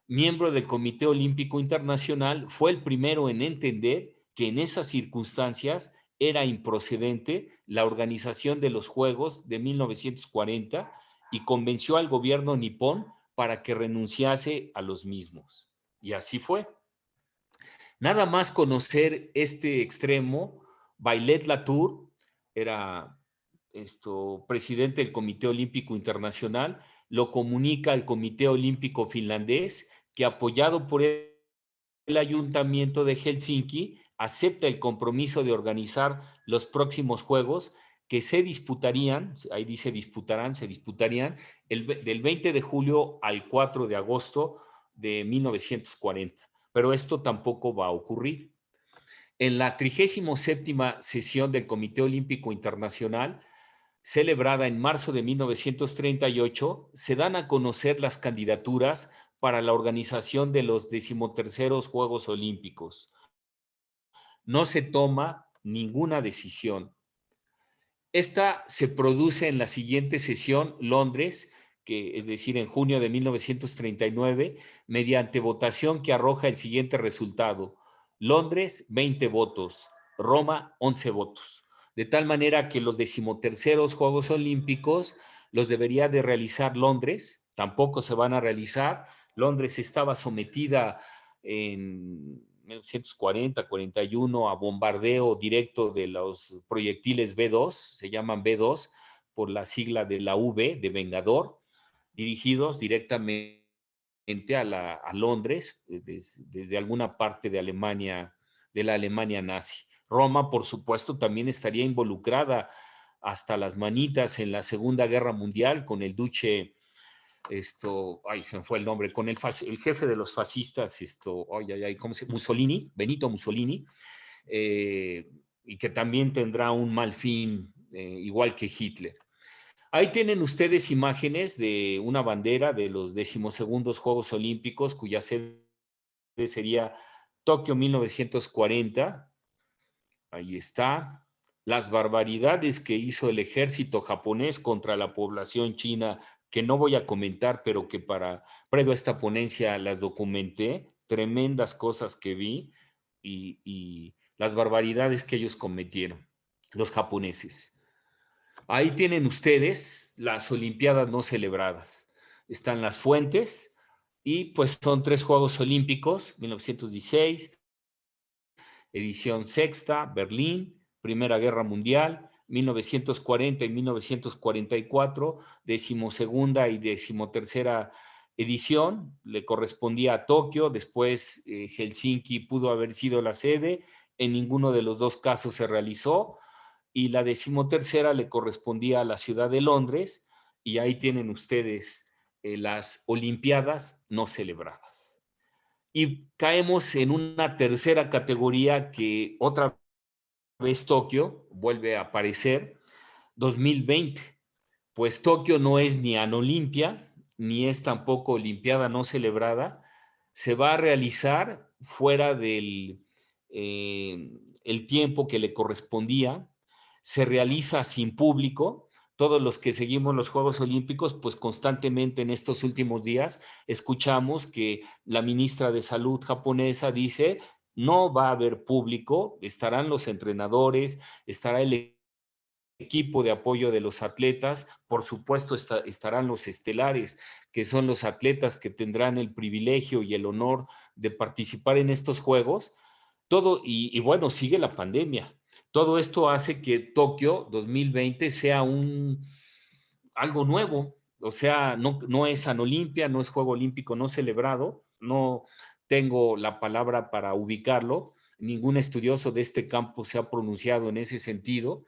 Speaker 3: miembro del Comité Olímpico Internacional, fue el primero en entender que en esas circunstancias era improcedente la organización de los Juegos de 1940 y convenció al gobierno nipón para que renunciase a los mismos. Y así fue. Nada más conocer este extremo, Bailet Latour era presidente del Comité Olímpico Internacional, lo comunica al Comité Olímpico Finlandés, que apoyado por el Ayuntamiento de Helsinki, acepta el compromiso de organizar los próximos Juegos que se disputarían, ahí dice disputarán, se disputarían del 20 de julio al 4 de agosto de 1940. Pero esto tampoco va a ocurrir. En la 37ª sesión del Comité Olímpico Internacional, celebrada en marzo de 1938, se dan a conocer las candidaturas para la organización de los 13º Juegos Olímpicos. No se toma ninguna decisión. Esta se produce en la siguiente sesión, Londres, que es decir, en junio de 1939, mediante votación que arroja el siguiente resultado. Londres, 20 votos. Roma, 11 votos. De tal manera que los 13º Juegos Olímpicos los debería de realizar Londres, tampoco se van a realizar. Londres estaba sometida en 1940-41 a bombardeo directo de los proyectiles B2, se llaman B2 por la sigla de la V, de Vengador, dirigidos directamente a Londres desde alguna parte de Alemania, de la Alemania nazi. Roma, por supuesto, también estaría involucrada hasta las manitas en la Segunda Guerra Mundial con el duque, se me fue el nombre, con el jefe de los fascistas, Mussolini, Benito Mussolini, y que también tendrá un mal fin, igual que Hitler. Ahí tienen ustedes imágenes de una bandera de los 12º Juegos Olímpicos, cuya sede sería Tokio 1940. Ahí está. Las barbaridades que hizo el ejército japonés contra la población china, que no voy a comentar, pero que previo a esta ponencia las documenté, tremendas cosas que vi y las barbaridades que ellos cometieron, los japoneses. Ahí tienen ustedes las Olimpiadas no celebradas. Están las fuentes y pues son 3 Juegos Olímpicos, 1916, edición sexta, Berlín, Primera Guerra Mundial, 1940 y 1944, 12ª y 13ª edición, le correspondía a Tokio, después Helsinki pudo haber sido la sede, en ninguno de los dos casos se realizó, y la 13ª le correspondía a la ciudad de Londres, y ahí tienen ustedes las Olimpiadas no celebradas. Y caemos en una tercera categoría que otra vez Tokio vuelve a aparecer 2020, pues Tokio no es ni Anolimpia, ni es tampoco Olimpiada no celebrada, se va a realizar fuera del el tiempo que le correspondía, se realiza sin público. Todos los que seguimos los Juegos Olímpicos, pues constantemente en estos últimos días escuchamos que la ministra de Salud japonesa dice no va a haber público, estarán los entrenadores, estará el equipo de apoyo de los atletas, por supuesto estarán los estelares, que son los atletas que tendrán el privilegio y el honor de participar en estos Juegos. Todo, y bueno, sigue la pandemia. Todo esto hace que Tokio 2020 sea algo nuevo, o sea, no es Anolimpia, no es Juego Olímpico no celebrado, no tengo la palabra para ubicarlo, ningún estudioso de este campo se ha pronunciado en ese sentido.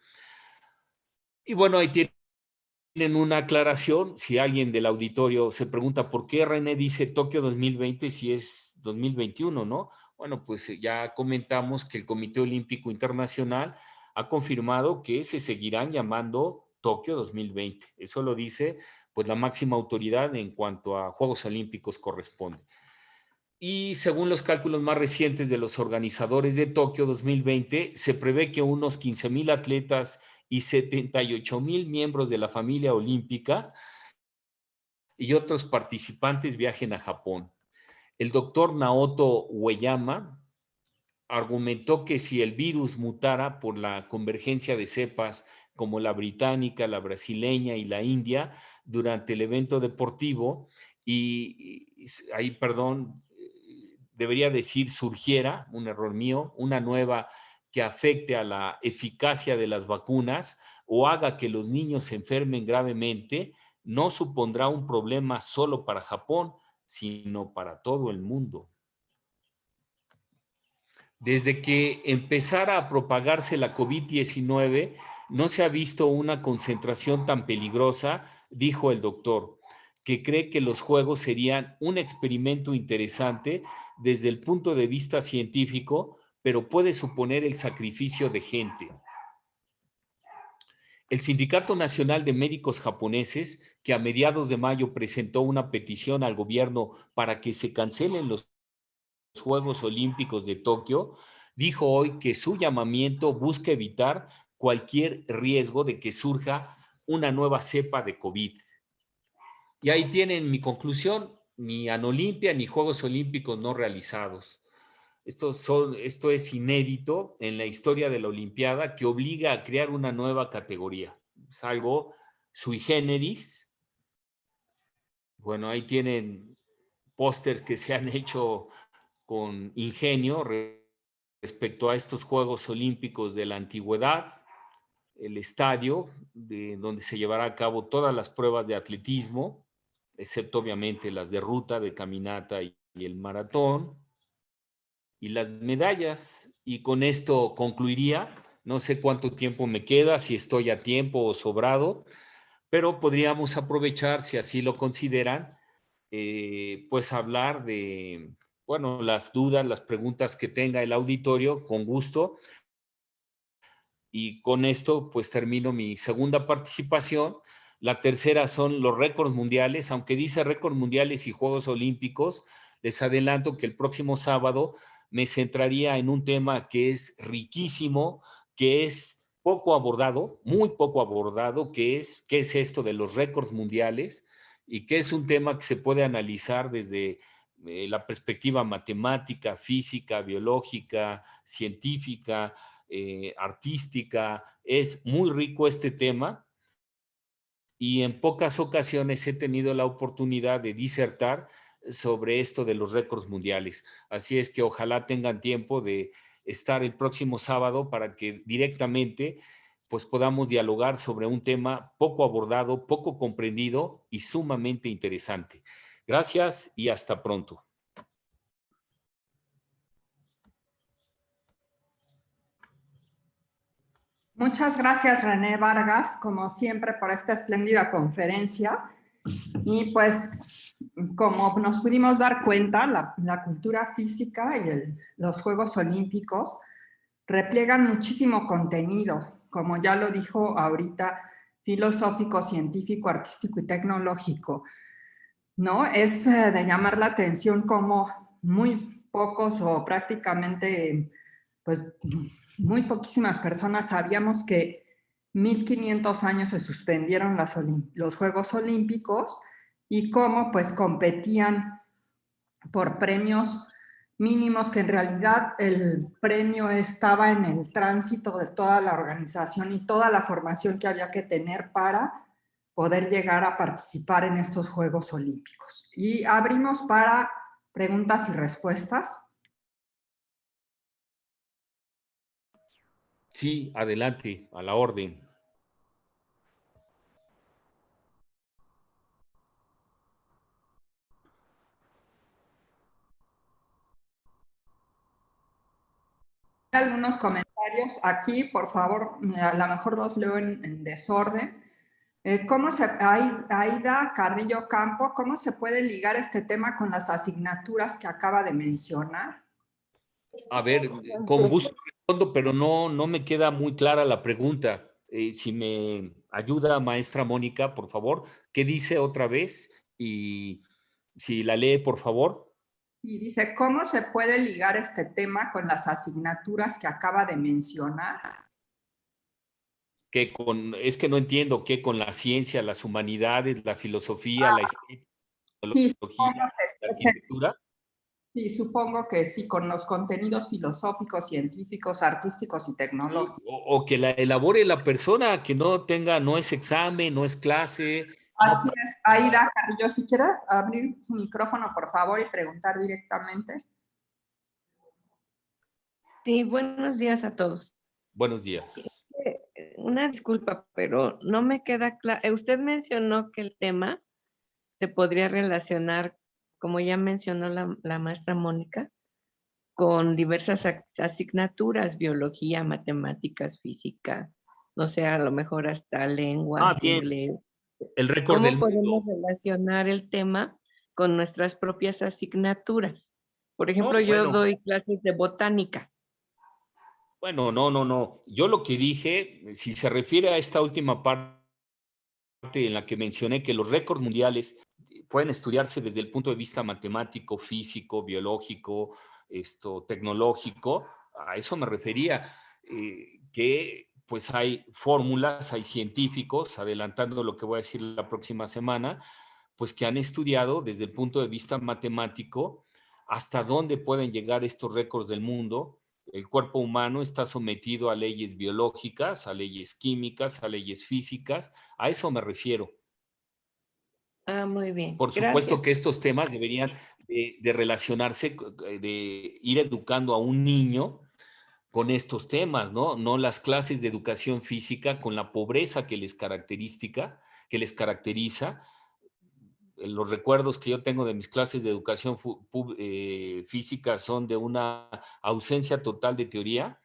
Speaker 3: Y bueno, ahí tienen una aclaración. Si alguien del auditorio se pregunta por qué René dice Tokio 2020 si es 2021, ¿no? Bueno, pues ya comentamos que el Comité Olímpico Internacional ha confirmado que se seguirán llamando Tokio 2020. Eso lo dice pues la máxima autoridad en cuanto a Juegos Olímpicos corresponde. Y según los cálculos más recientes de los organizadores de Tokio 2020, se prevé que unos 15,000 atletas y 78,000 miembros de la familia olímpica y otros participantes viajen a Japón. El doctor Naoto Ueyama argumentó que si el virus mutara por la convergencia de cepas como la británica, la brasileña y la india durante el evento deportivo, y ahí, perdón, debería decir surgiera, un error mío, una nueva que afecte a la eficacia de las vacunas o haga que los niños se enfermen gravemente, no supondrá un problema solo para Japón, sino para todo el mundo. Desde que empezara a propagarse la COVID-19, no se ha visto una concentración tan peligrosa, dijo el doctor, que cree que los juegos serían un experimento interesante desde el punto de vista científico, pero puede suponer el sacrificio de gente. El Sindicato Nacional de Médicos Japoneses, que a mediados de mayo presentó una petición al gobierno para que se cancelen los Juegos Olímpicos de Tokio, dijo hoy que su llamamiento busca evitar cualquier riesgo de que surja una nueva cepa de COVID. Y ahí tienen mi conclusión, ni Anolimpia ni Juegos Olímpicos no realizados. Esto es inédito en la historia de la Olimpiada, que obliga a crear una nueva categoría. Es algo sui generis. Bueno, ahí tienen pósters que se han hecho con ingenio respecto a estos Juegos Olímpicos de la antigüedad, el estadio donde se llevará a cabo todas las pruebas de atletismo, excepto obviamente las de ruta, de caminata y el maratón, y las medallas. Y con esto concluiría. No sé cuánto tiempo me queda, si estoy a tiempo o sobrado, pero podríamos aprovechar, si así lo consideran, pues hablar de, bueno, las dudas, las preguntas que tenga el auditorio, con gusto. Y con esto, pues termino mi segunda participación. La tercera son los récords mundiales. Aunque dice récords mundiales y Juegos Olímpicos, les adelanto que el próximo sábado me centraría en un tema que es riquísimo, que es poco abordado, muy poco abordado, que es qué es esto de los récords mundiales y que es un tema que se puede analizar desde la perspectiva matemática, física, biológica, científica, artística. Es muy rico este tema y en pocas ocasiones he tenido la oportunidad de disertar sobre esto de los récords mundiales. Así es que ojalá tengan tiempo de estar el próximo sábado para que directamente pues podamos dialogar sobre un tema poco abordado, poco comprendido y sumamente interesante. Gracias y hasta pronto.
Speaker 1: Muchas gracias, René Vargas, como siempre, por esta espléndida conferencia. Y pues, como nos pudimos dar cuenta, la cultura física y los Juegos Olímpicos repliegan muchísimo contenido, como ya lo dijo ahorita, filosófico, científico, artístico y tecnológico, ¿no? Es de llamar la atención como muy pocos o prácticamente, pues, muy poquísimas personas sabíamos que 1500 años se suspendieron los Juegos Olímpicos y cómo pues competían por premios mínimos, que en realidad el premio estaba en el tránsito de toda la organización y toda la formación que había que tener para poder llegar a participar en estos Juegos Olímpicos. Y abrimos para preguntas y respuestas.
Speaker 3: Sí, adelante, a la orden.
Speaker 1: Algunos comentarios aquí, por favor, a lo mejor los leo en desorden. Aida Carrillo Campo, ¿cómo se puede ligar este tema con las asignaturas que acaba de mencionar?
Speaker 3: A ver, con gusto respondo, pero no me queda muy clara la pregunta. Si me ayuda, maestra Mónica, por favor, ¿qué dice otra vez? Y si la lee, por favor.
Speaker 1: Y dice, ¿cómo se puede ligar este tema con las asignaturas que acaba de mencionar?
Speaker 3: Es que no entiendo, ¿qué con la ciencia, las humanidades, la filosofía, la estética, la
Speaker 1: Sí,
Speaker 3: tecnología, la arquitectura?
Speaker 1: sí, supongo que sí, con los contenidos filosóficos, científicos, artísticos y
Speaker 3: Sí,
Speaker 1: tecnológicos.
Speaker 3: o que la elabore la persona, que no es examen, no es clase, no.
Speaker 1: Así es, Aida Carrillo, si quieres abrir su micrófono, por favor, y preguntar directamente.
Speaker 4: Sí, buenos días a todos.
Speaker 3: Buenos días.
Speaker 4: Una disculpa, pero no me queda claro. Usted mencionó que el tema se podría relacionar, como ya mencionó la maestra Mónica, con diversas asignaturas, biología, matemáticas, física, no sé, a lo mejor hasta lenguas,
Speaker 3: Bien,
Speaker 4: inglés.
Speaker 3: el récord del
Speaker 4: ¿Cómo podemos
Speaker 3: mundo.
Speaker 4: relacionar el tema con nuestras propias asignaturas? Por
Speaker 3: No,
Speaker 4: ejemplo, yo
Speaker 3: bueno.
Speaker 4: doy clases de botánica.
Speaker 3: Bueno, no. Yo lo que dije, si se refiere a esta última parte en la que mencioné que los récords mundiales pueden estudiarse desde el punto de vista matemático, físico, biológico, tecnológico, a eso me refería, que pues hay fórmulas, hay científicos, adelantando lo que voy a decir la próxima semana, pues que han estudiado desde el punto de vista matemático hasta dónde pueden llegar estos récords del mundo. El cuerpo humano está sometido a leyes biológicas, a leyes químicas, a leyes físicas. A eso me refiero.
Speaker 4: Ah, muy bien.
Speaker 3: Por supuesto
Speaker 4: Gracias.
Speaker 3: que estos temas deberían de relacionarse, de ir educando a un niño con estos temas, ¿no? No las clases de educación física con la pobreza que les caracteriza. Los recuerdos que yo tengo de mis clases de educación física son de una ausencia total de teoría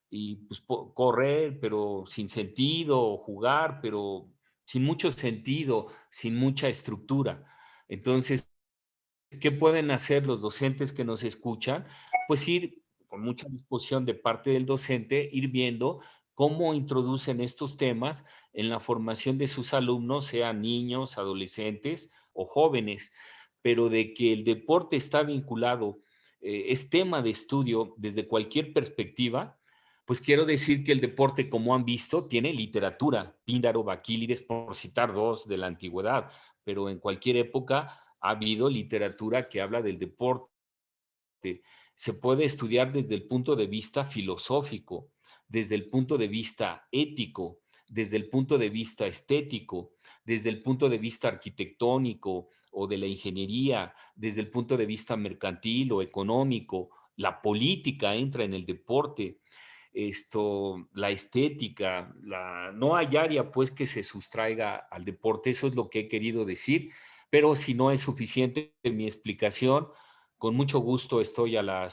Speaker 3: y pues correr, pero sin sentido, jugar, pero sin mucho sentido, sin mucha estructura. Entonces, ¿qué pueden hacer los docentes que nos escuchan? Pues ir con mucha disposición de parte del docente, ir viendo cómo introducen estos temas en la formación de sus alumnos, sean niños, adolescentes o jóvenes, pero de que el deporte está vinculado, es tema de estudio desde cualquier perspectiva, pues quiero decir que el deporte, como han visto, tiene literatura, Píndaro, Baquílides, por citar dos de la antigüedad, pero en cualquier época ha habido literatura que habla del deporte. Se puede estudiar desde el punto de vista filosófico, desde el punto de vista ético, desde el punto de vista estético, desde el punto de vista arquitectónico o de la ingeniería, desde el punto de vista mercantil o económico. La política entra en el deporte, la estética, no hay área pues que se sustraiga al deporte, eso es lo que he querido decir, pero si no es suficiente mi explicación, con mucho gusto estoy a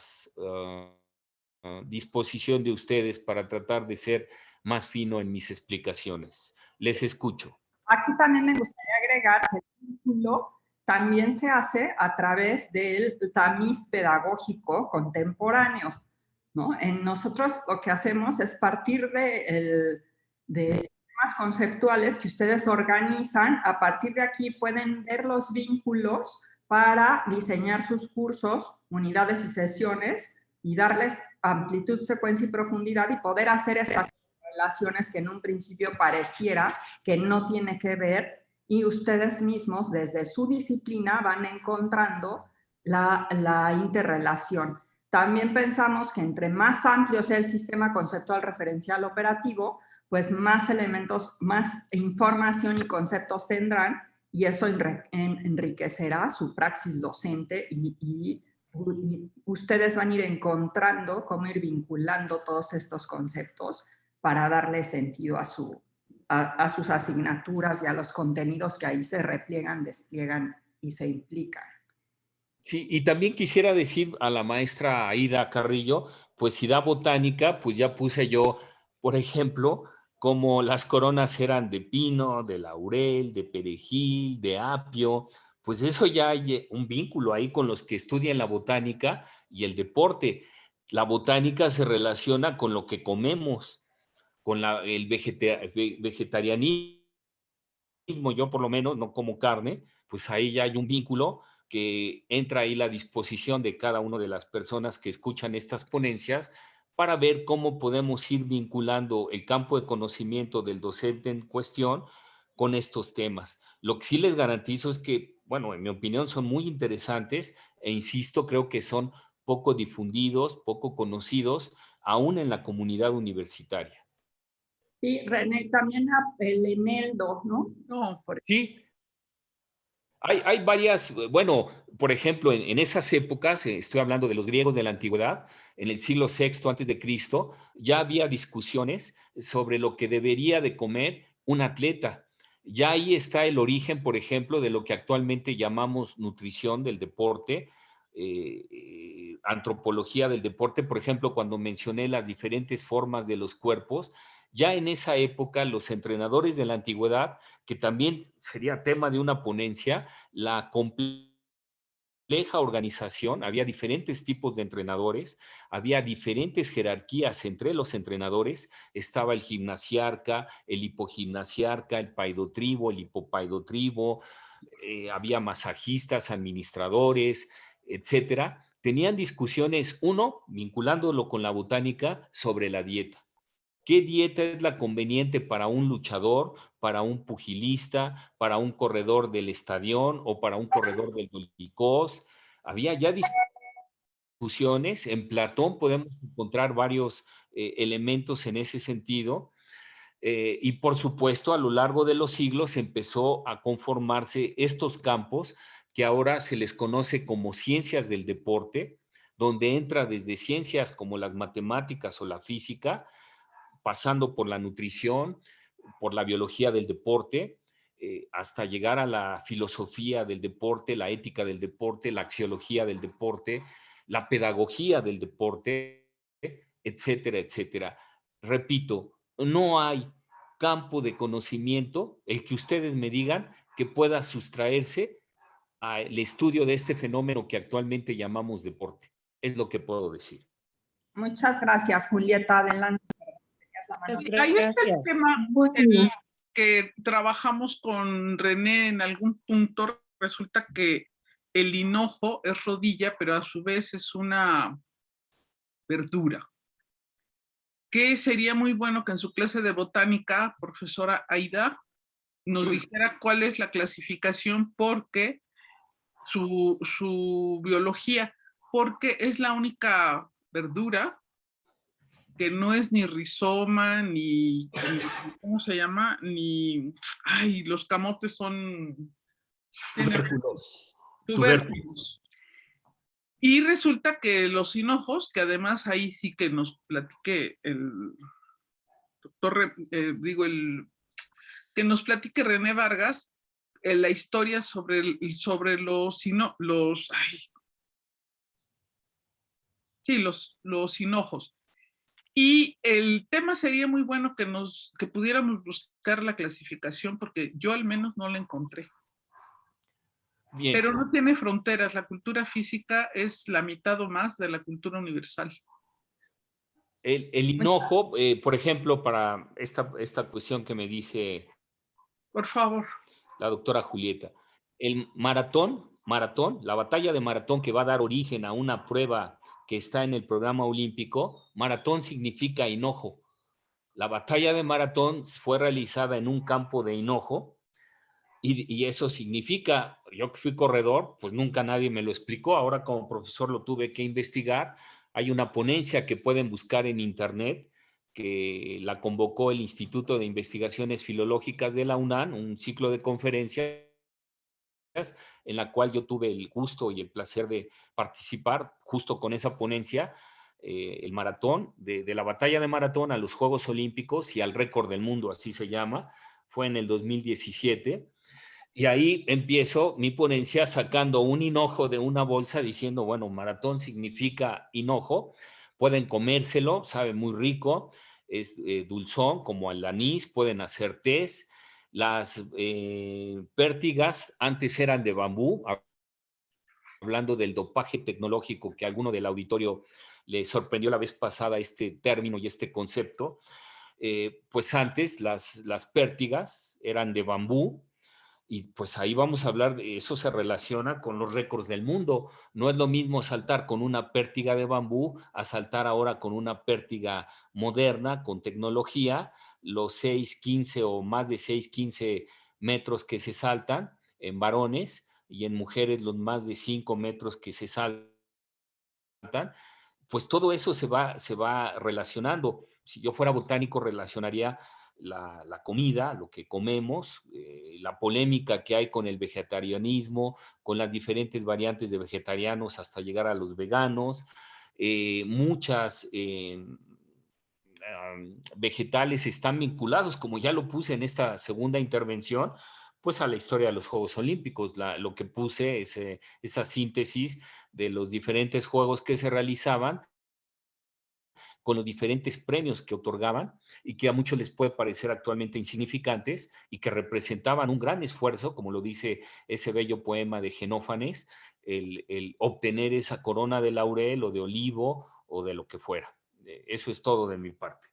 Speaker 3: disposición de ustedes para tratar de ser más fino en mis explicaciones. Les escucho.
Speaker 1: Aquí también me gustaría agregar que el vínculo también se hace a través del tamiz pedagógico contemporáneo, ¿no? Nosotros lo que hacemos es partir de sistemas conceptuales que ustedes organizan. A partir de aquí pueden ver los vínculos para diseñar sus cursos, unidades y sesiones y darles amplitud, secuencia y profundidad y poder hacer estas relaciones que en un principio pareciera que no tiene que ver, y ustedes mismos desde su disciplina van encontrando la interrelación. También pensamos que entre más amplio sea el sistema conceptual referencial operativo, pues más elementos, más información y conceptos tendrán, y eso enriquecerá su praxis docente y ustedes van a ir encontrando cómo ir vinculando todos estos conceptos para darle sentido a sus asignaturas y a los contenidos que ahí se repliegan, despliegan y se implican.
Speaker 3: Sí, y también quisiera decir a la maestra Aida Carrillo, pues si da botánica, pues ya puse yo, por ejemplo, como las coronas eran de pino, de laurel, de perejil, de apio, pues eso ya hay un vínculo ahí con los que estudian la botánica y el deporte. La botánica se relaciona con lo que comemos, con el vegetarianismo. Yo por lo menos no como carne, pues ahí ya hay un vínculo que entra ahí la disposición de cada una de las personas que escuchan estas ponencias para ver cómo podemos ir vinculando el campo de conocimiento del docente en cuestión con estos temas. Lo que sí les garantizo es que, bueno, en mi opinión son muy interesantes e insisto, creo que son poco difundidos, poco conocidos, aún en la comunidad universitaria.
Speaker 1: Sí, René, también el Eneldo, ¿no?
Speaker 3: No, sí, hay varias, bueno, por ejemplo, en esas épocas, estoy hablando de los griegos de la antigüedad, en el siglo VI antes de Cristo, ya había discusiones sobre lo que debería de comer un atleta. Ya ahí está el origen, por ejemplo, de lo que actualmente llamamos nutrición del deporte, antropología del deporte, por ejemplo, cuando mencioné las diferentes formas de los cuerpos, ya en esa época los entrenadores de la antigüedad, que también sería tema de una ponencia, la compleja organización, había diferentes tipos de entrenadores, había diferentes jerarquías entre los entrenadores, estaba el gimnasiarca, el hipogimnasiarca, el paidotribo, el hipopaidotribo, había masajistas, administradores, etcétera. Tenían discusiones, uno, vinculándolo con la botánica, sobre la dieta. ¿Qué dieta es la conveniente para un luchador, para un pugilista, para un corredor del estadión o para un corredor del Olimpios? Había ya discusiones. En Platón podemos encontrar varios elementos en ese sentido. Y por supuesto, a lo largo de los siglos empezó a conformarse estos campos que ahora se les conoce como ciencias del deporte, donde entra desde ciencias como las matemáticas o la física, pasando por la nutrición, por la biología del deporte, hasta llegar a la filosofía del deporte, la ética del deporte, la axiología del deporte, la pedagogía del deporte, etcétera, etcétera. Repito, no hay campo de conocimiento, el que ustedes me digan, que pueda sustraerse al estudio de este fenómeno que actualmente llamamos deporte. Es lo que puedo decir.
Speaker 1: Muchas gracias, Julieta. Adelante.
Speaker 5: Ahí está el tema que trabajamos con René en algún punto. Resulta que el hinojo es rodilla, pero a su vez es una verdura. Que sería muy bueno que en su clase de botánica, profesora Aida, nos dijera cuál es la clasificación, porque su biología, porque es la única verdura que no es ni rizoma, ni ¿cómo se llama? Ni, ay, los camotes son tubérculos. Y resulta que los hinojos, que además ahí sí que nos platique el doctor, que nos platique René Vargas, la historia sobre los hinojos. Y el tema sería muy bueno que pudiéramos buscar la clasificación, porque yo al menos no la encontré. Bien. Pero no tiene fronteras, la cultura física es la mitad o más de la cultura universal.
Speaker 3: El hinojo, por ejemplo, para esta cuestión que me dice
Speaker 5: Por favor.
Speaker 3: la doctora Julieta, el maratón, la batalla de maratón que va a dar origen a una prueba que está en el programa olímpico, maratón significa hinojo. La batalla de maratón fue realizada en un campo de hinojo y eso significa, yo que fui corredor, pues nunca nadie me lo explicó, ahora como profesor lo tuve que investigar. Hay una ponencia que pueden buscar en internet que la convocó el Instituto de Investigaciones Filológicas de la UNAM, un ciclo de conferencias en la cual yo tuve el gusto y el placer de participar justo con esa ponencia, el maratón, de la batalla de maratón a los Juegos Olímpicos y al récord del mundo, así se llama, fue en el 2017. Y ahí empiezo mi ponencia sacando un hinojo de una bolsa diciendo, bueno, maratón significa hinojo, pueden comérselo, sabe muy rico, es dulzón como el anís, pueden hacer tés. Las pértigas antes eran de bambú, hablando del dopaje tecnológico que a alguno del auditorio le sorprendió la vez pasada este término y este concepto. Pues antes las pértigas eran de bambú, y pues ahí vamos a hablar, de eso se relaciona con los récords del mundo. No es lo mismo saltar con una pértiga de bambú a saltar ahora con una pértiga moderna, con tecnología, los 6,15 o más de 6,15 metros que se saltan en varones y en mujeres los más de 5 metros que se saltan, pues todo eso se va relacionando. Si yo fuera botánico, relacionaría la comida, lo que comemos, la polémica que hay con el vegetarianismo, con las diferentes variantes de vegetarianos hasta llegar a los veganos, muchas vegetales están vinculados, como ya lo puse en esta segunda intervención, pues a la historia de los Juegos Olímpicos. Lo que puse es esa síntesis de los diferentes juegos que se realizaban con los diferentes premios que otorgaban y que a muchos les puede parecer actualmente insignificantes y que representaban un gran esfuerzo, como lo dice ese bello poema de Genófanes, el obtener esa corona de laurel o de olivo o de lo que fuera. Eso es todo de mi parte.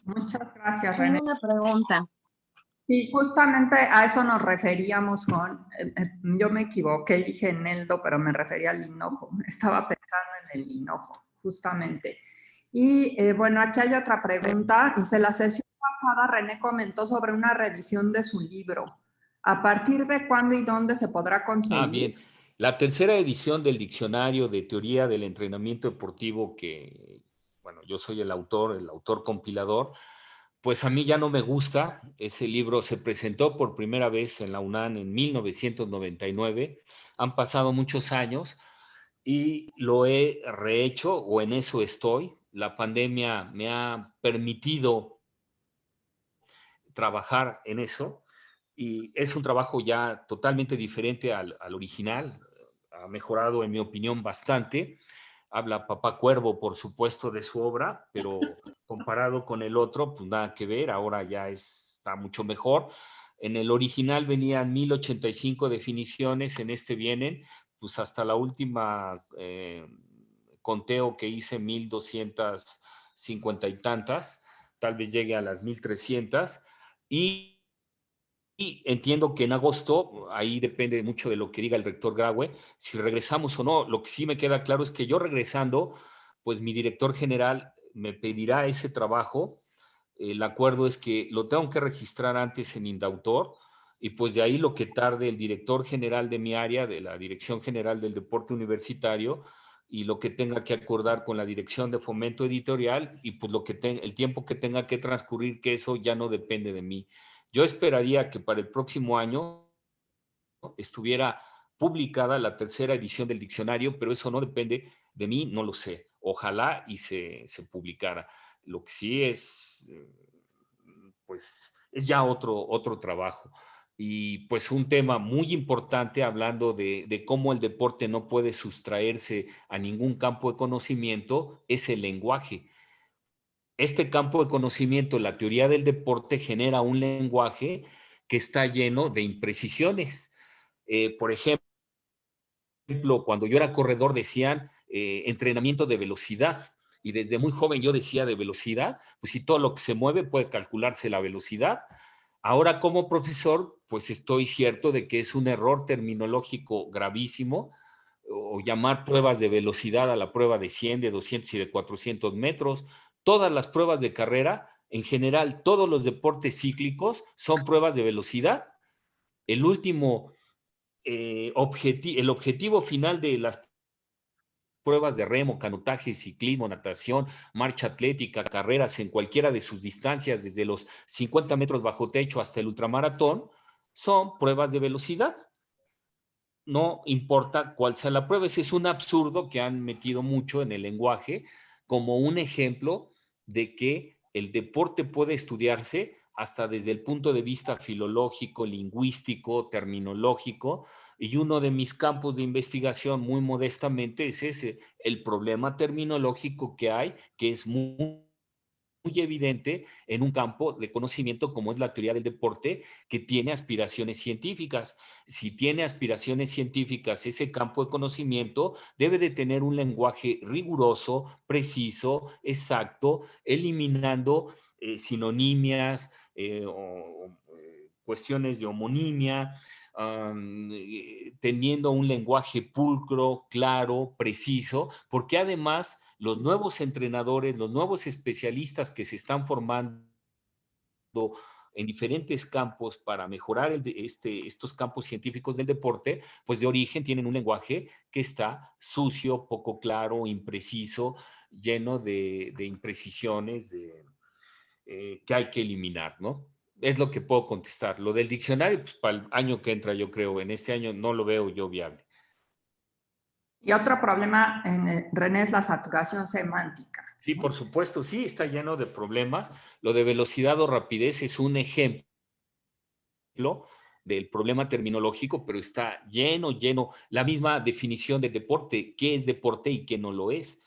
Speaker 1: Muchas gracias,
Speaker 6: Tengo
Speaker 1: René.
Speaker 6: una pregunta.
Speaker 1: Sí, justamente a eso nos referíamos yo me equivoqué, dije Neldo, pero me refería al hinojo. Estaba pensando en el hinojo, justamente. Y bueno, aquí hay otra pregunta. Dice, la sesión pasada René comentó sobre una reedición de su libro. ¿A partir de cuándo y dónde se podrá conseguir?
Speaker 3: Bien. La tercera edición del Diccionario de Teoría del Entrenamiento Deportivo, que, bueno, yo soy el autor compilador, pues a mí ya no me gusta. Ese libro se presentó por primera vez en la UNAM en 1999. Han pasado muchos años y lo he rehecho o en eso estoy. La pandemia me ha permitido trabajar en eso y es un trabajo ya totalmente diferente al original. Ha mejorado, en mi opinión, bastante. Habla Papá Cuervo, por supuesto, de su obra, pero comparado con el otro, pues nada que ver. Ahora ya está mucho mejor. En el original venían 1085 definiciones, en este vienen, pues hasta la última conteo que hice, 1250 y tantas, tal vez llegue a las 1300. Y entiendo que en agosto, ahí depende mucho de lo que diga el rector Graue, si regresamos o no. Lo que sí me queda claro es que yo regresando, pues mi director general me pedirá ese trabajo. El acuerdo es que lo tengo que registrar antes en Indautor y pues de ahí lo que tarde el director general de mi área, de la Dirección General del Deporte Universitario, y lo que tenga que acordar con la Dirección de Fomento Editorial y pues el tiempo que tenga que transcurrir, que eso ya no depende de mí. Yo esperaría que para el próximo año estuviera publicada la tercera edición del diccionario, pero eso no depende de mí, no lo sé. Ojalá y se publicara. Lo que sí es, pues, es ya otro trabajo. Y pues un tema muy importante hablando de cómo el deporte no puede sustraerse a ningún campo de conocimiento es el lenguaje. Este campo de conocimiento, la teoría del deporte, genera un lenguaje que está lleno de imprecisiones. Por ejemplo, cuando yo era corredor decían entrenamiento de velocidad y desde muy joven yo decía de velocidad, pues si todo lo que se mueve puede calcularse la velocidad. Ahora como profesor, pues estoy cierto de que es un error terminológico gravísimo o llamar pruebas de velocidad a la prueba de 100, de 200 y de 400 metros. Todas las pruebas de carrera, en general, todos los deportes cíclicos son pruebas de velocidad. El último el objetivo final de las pruebas de remo, canotaje, ciclismo, natación, marcha atlética, carreras en cualquiera de sus distancias, desde los 50 metros bajo techo hasta el ultramaratón, son pruebas de velocidad. No importa cuál sea la prueba. Ese es un absurdo que han metido mucho en el lenguaje como un ejemplo de que el deporte puede estudiarse hasta desde el punto de vista filológico, lingüístico, terminológico, y uno de mis campos de investigación, muy modestamente, es ese, el problema terminológico que hay, que es muy evidente en un campo de conocimiento como es la teoría del deporte, que tiene aspiraciones científicas. Si tiene aspiraciones científicas, ese campo de conocimiento debe de tener un lenguaje riguroso, preciso, exacto, eliminando sinonimias cuestiones de homonimia, teniendo un lenguaje pulcro, claro, preciso, porque además los nuevos entrenadores, los nuevos especialistas que se están formando en diferentes campos para mejorar estos campos científicos del deporte, pues de origen tienen un lenguaje que está sucio, poco claro, impreciso, lleno de imprecisiones que hay que eliminar, ¿no? Es lo que puedo contestar. Lo del diccionario, pues para el año que entra, yo creo, en este año no lo veo yo viable.
Speaker 1: Y otro problema, René, es la saturación semántica.
Speaker 3: Sí, por supuesto, sí, está lleno de problemas. Lo de velocidad o rapidez es un ejemplo del problema terminológico, pero está lleno. La misma definición de deporte, qué es deporte y qué no lo es.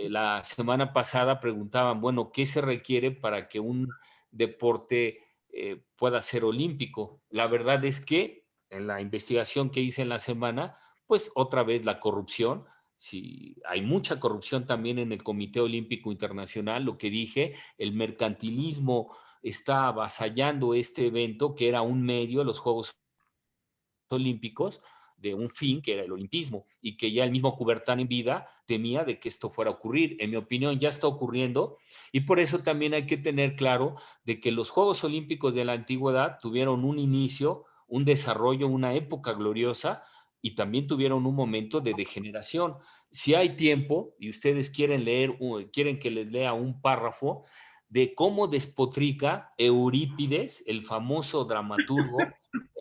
Speaker 3: La semana pasada preguntaban, bueno, ¿qué se requiere para que un deporte pueda ser olímpico? La verdad es que en la investigación que hice en la semana, pues otra vez la corrupción. Sí, hay mucha corrupción también en el Comité Olímpico Internacional. Lo que dije, el mercantilismo está avasallando este evento que era un medio, los Juegos Olímpicos, de un fin que era el olimpismo y que ya el mismo Coubertin en vida temía de que esto fuera a ocurrir. En mi opinión ya está ocurriendo y por eso también hay que tener claro de que los Juegos Olímpicos de la antigüedad tuvieron un inicio, un desarrollo, una época gloriosa y también tuvieron un momento de degeneración. Si hay tiempo y ustedes quieren leer, quieren que les lea un párrafo de cómo despotrica Eurípides, el famoso dramaturgo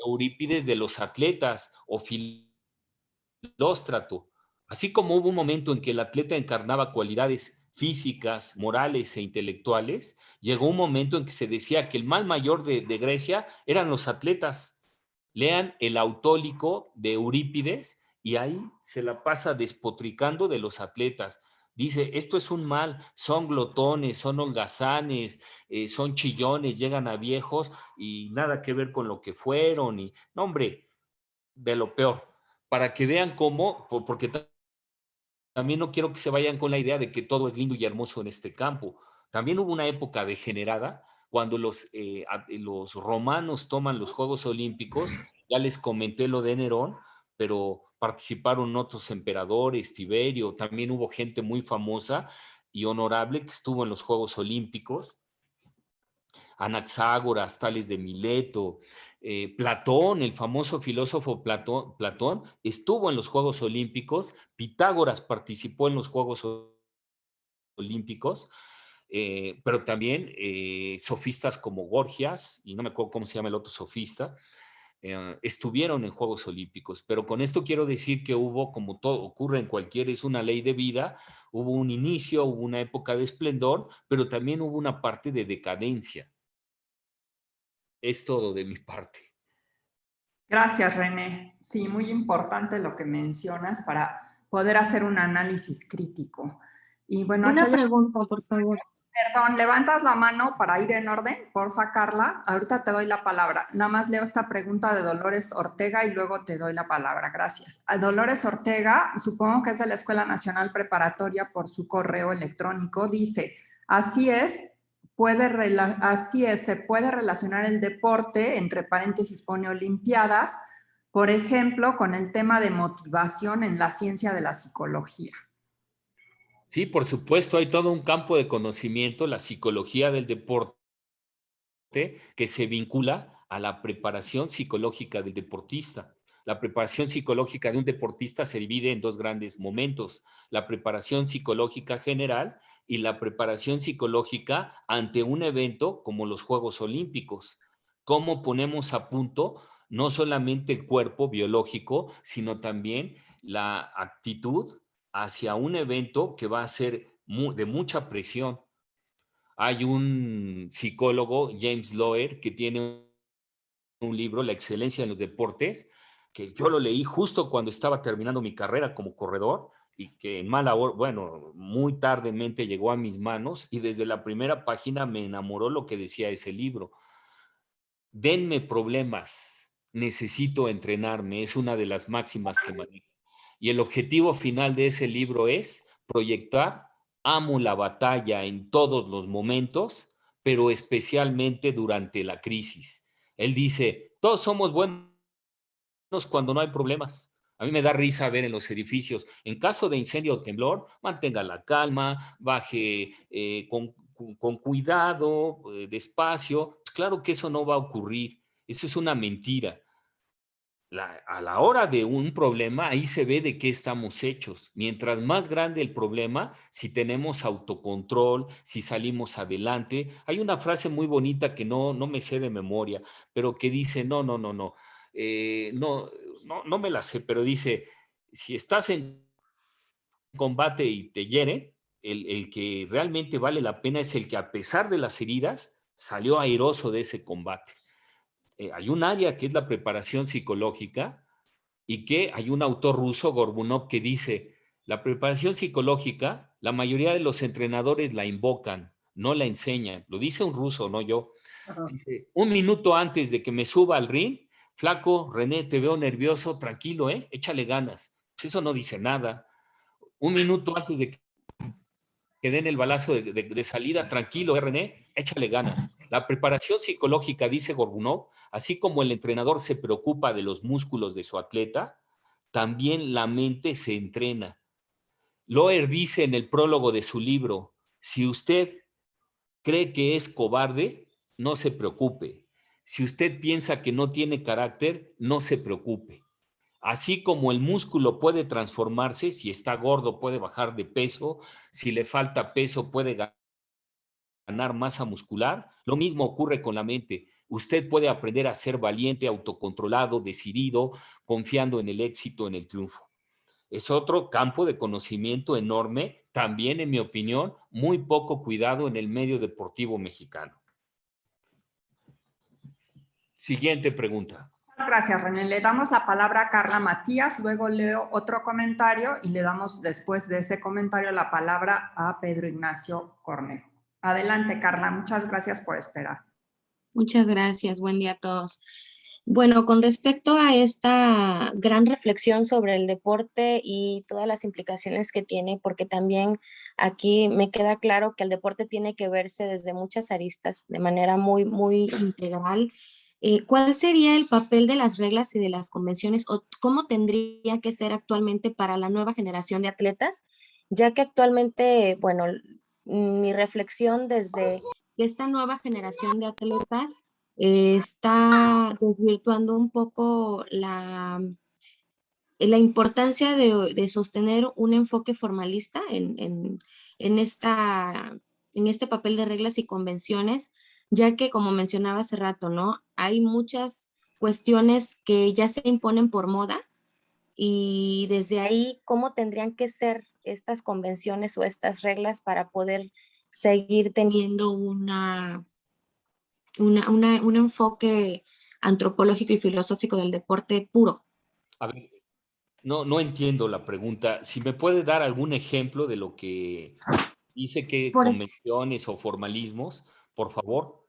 Speaker 3: Eurípides de los atletas o Filóstrato. Así como hubo un momento en que el atleta encarnaba cualidades físicas, morales e intelectuales, llegó un momento en que se decía que el mal mayor de Grecia eran los atletas. Lean el Autólico de Eurípides y ahí se la pasa despotricando de los atletas. Dice, esto es un mal, son glotones, son holgazanes, son chillones, llegan a viejos y nada que ver con lo que fueron. Y, no, hombre, de lo peor. Para que vean cómo, porque también no quiero que se vayan con la idea de que todo es lindo y hermoso en este campo. También hubo una época degenerada cuando los romanos toman los Juegos Olímpicos, ya les comenté lo de Nerón, pero participaron otros emperadores, Tiberio, también hubo gente muy famosa y honorable que estuvo en los Juegos Olímpicos, Anaxágoras, Tales de Mileto, Platón, el famoso filósofo Platón, estuvo en los Juegos Olímpicos, Pitágoras participó en los Juegos Olímpicos, pero también sofistas como Gorgias, y no me acuerdo cómo se llama el otro sofista, estuvieron en Juegos Olímpicos, pero con esto quiero decir que hubo, como todo ocurre en cualquier, es una ley de vida, hubo un inicio, hubo una época de esplendor, pero también hubo una parte de decadencia. Es todo de mi parte.
Speaker 1: Gracias, René. Sí, muy importante lo que mencionas para poder hacer un análisis crítico. Y bueno,
Speaker 6: una pregunta, por favor.
Speaker 1: Perdón, levantas la mano para ir en orden, porfa, Carla. Ahorita te doy la palabra. Nada más leo esta pregunta de Dolores Ortega y luego te doy la palabra. Gracias. A Dolores Ortega, supongo que es de la Escuela Nacional Preparatoria por su correo electrónico, dice, así es, se puede relacionar el deporte, entre paréntesis pone olimpiadas, por ejemplo, con el tema de motivación en la ciencia de la psicología.
Speaker 3: Sí, por supuesto, hay todo un campo de conocimiento, la psicología del deporte, que se vincula a la preparación psicológica del deportista. La preparación psicológica de un deportista se divide en dos grandes momentos, la preparación psicológica general y la preparación psicológica ante un evento como los Juegos Olímpicos. ¿Cómo ponemos a punto no solamente el cuerpo biológico, sino también la actitud hacia un evento que va a ser de mucha presión? Hay un psicólogo, James Loehr, que tiene un libro, La excelencia en los deportes, que yo lo leí justo cuando estaba terminando mi carrera como corredor y que en mala hora, bueno, muy tardemente llegó a mis manos y desde la primera página me enamoró lo que decía ese libro. Denme problemas, necesito entrenarme, es una de las máximas que manejo. Y el objetivo final de ese libro es proyectar, amo la batalla en todos los momentos, pero especialmente durante la crisis. Él dice, todos somos buenos cuando no hay problemas. A mí me da risa ver en los edificios, en caso de incendio o temblor, mantenga la calma, baje con cuidado, despacio. Pues claro que eso no va a ocurrir, eso es una mentira. A la hora de un problema, ahí se ve de qué estamos hechos. Mientras más grande el problema, si tenemos autocontrol, si salimos adelante. Hay una frase muy bonita que no me sé de memoria, pero que dice, no me la sé, pero dice, si estás en combate y te hieren, el que realmente vale la pena es el que a pesar de las heridas, salió airoso de ese combate. Hay un área que es la preparación psicológica y que hay un autor ruso, Gorbunov, que dice, la preparación psicológica, la mayoría de los entrenadores la invocan, no la enseñan. Lo dice un ruso, no yo. Dice, un minuto antes de que me suba al ring, flaco, René, te veo nervioso, tranquilo, échale ganas. Pues eso no dice nada. Un minuto antes de que den el balazo de salida, tranquilo, René, échale ganas. La preparación psicológica, dice Gorbunov, así como el entrenador se preocupa de los músculos de su atleta, también la mente se entrena. Loehr dice en el prólogo de su libro, si usted cree que es cobarde, no se preocupe. Si usted piensa que no tiene carácter, no se preocupe. Así como el músculo puede transformarse, si está gordo puede bajar de peso, si le falta peso puede ganar masa muscular, lo mismo ocurre con la mente. Usted puede aprender a ser valiente, autocontrolado, decidido, confiando en el éxito, en el triunfo. Es otro campo de conocimiento enorme, también en mi opinión, muy poco cuidado en el medio deportivo mexicano. Siguiente pregunta.
Speaker 1: Muchas gracias, René. Le damos la palabra a Carla Matías, luego leo otro comentario y le damos después de ese comentario la palabra a Pedro Ignacio Cornejo. Adelante, Carla. Muchas gracias por esperar.
Speaker 6: Muchas gracias. Buen día a todos. Bueno, con respecto a esta gran reflexión sobre el deporte y todas las implicaciones que tiene, porque también aquí me queda claro que el deporte tiene que verse desde muchas aristas, de manera muy, muy integral. ¿Cuál sería el papel de las reglas y de las convenciones o cómo tendría que ser actualmente para la nueva generación de atletas? Ya que actualmente, bueno, mi reflexión desde esta nueva generación de atletas está desvirtuando un poco la importancia de sostener un enfoque formalista en este papel de reglas y convenciones, ya que, como mencionaba hace rato, ¿no? Hay muchas cuestiones que ya se imponen por moda y desde ahí, ¿cómo tendrían que ser estas convenciones o estas reglas para poder seguir teniendo un enfoque antropológico y filosófico del deporte puro?
Speaker 3: A ver, no entiendo la pregunta. Si me puede dar algún ejemplo de lo que Dice que
Speaker 6: Por,
Speaker 3: convenciones o formalismos, por favor.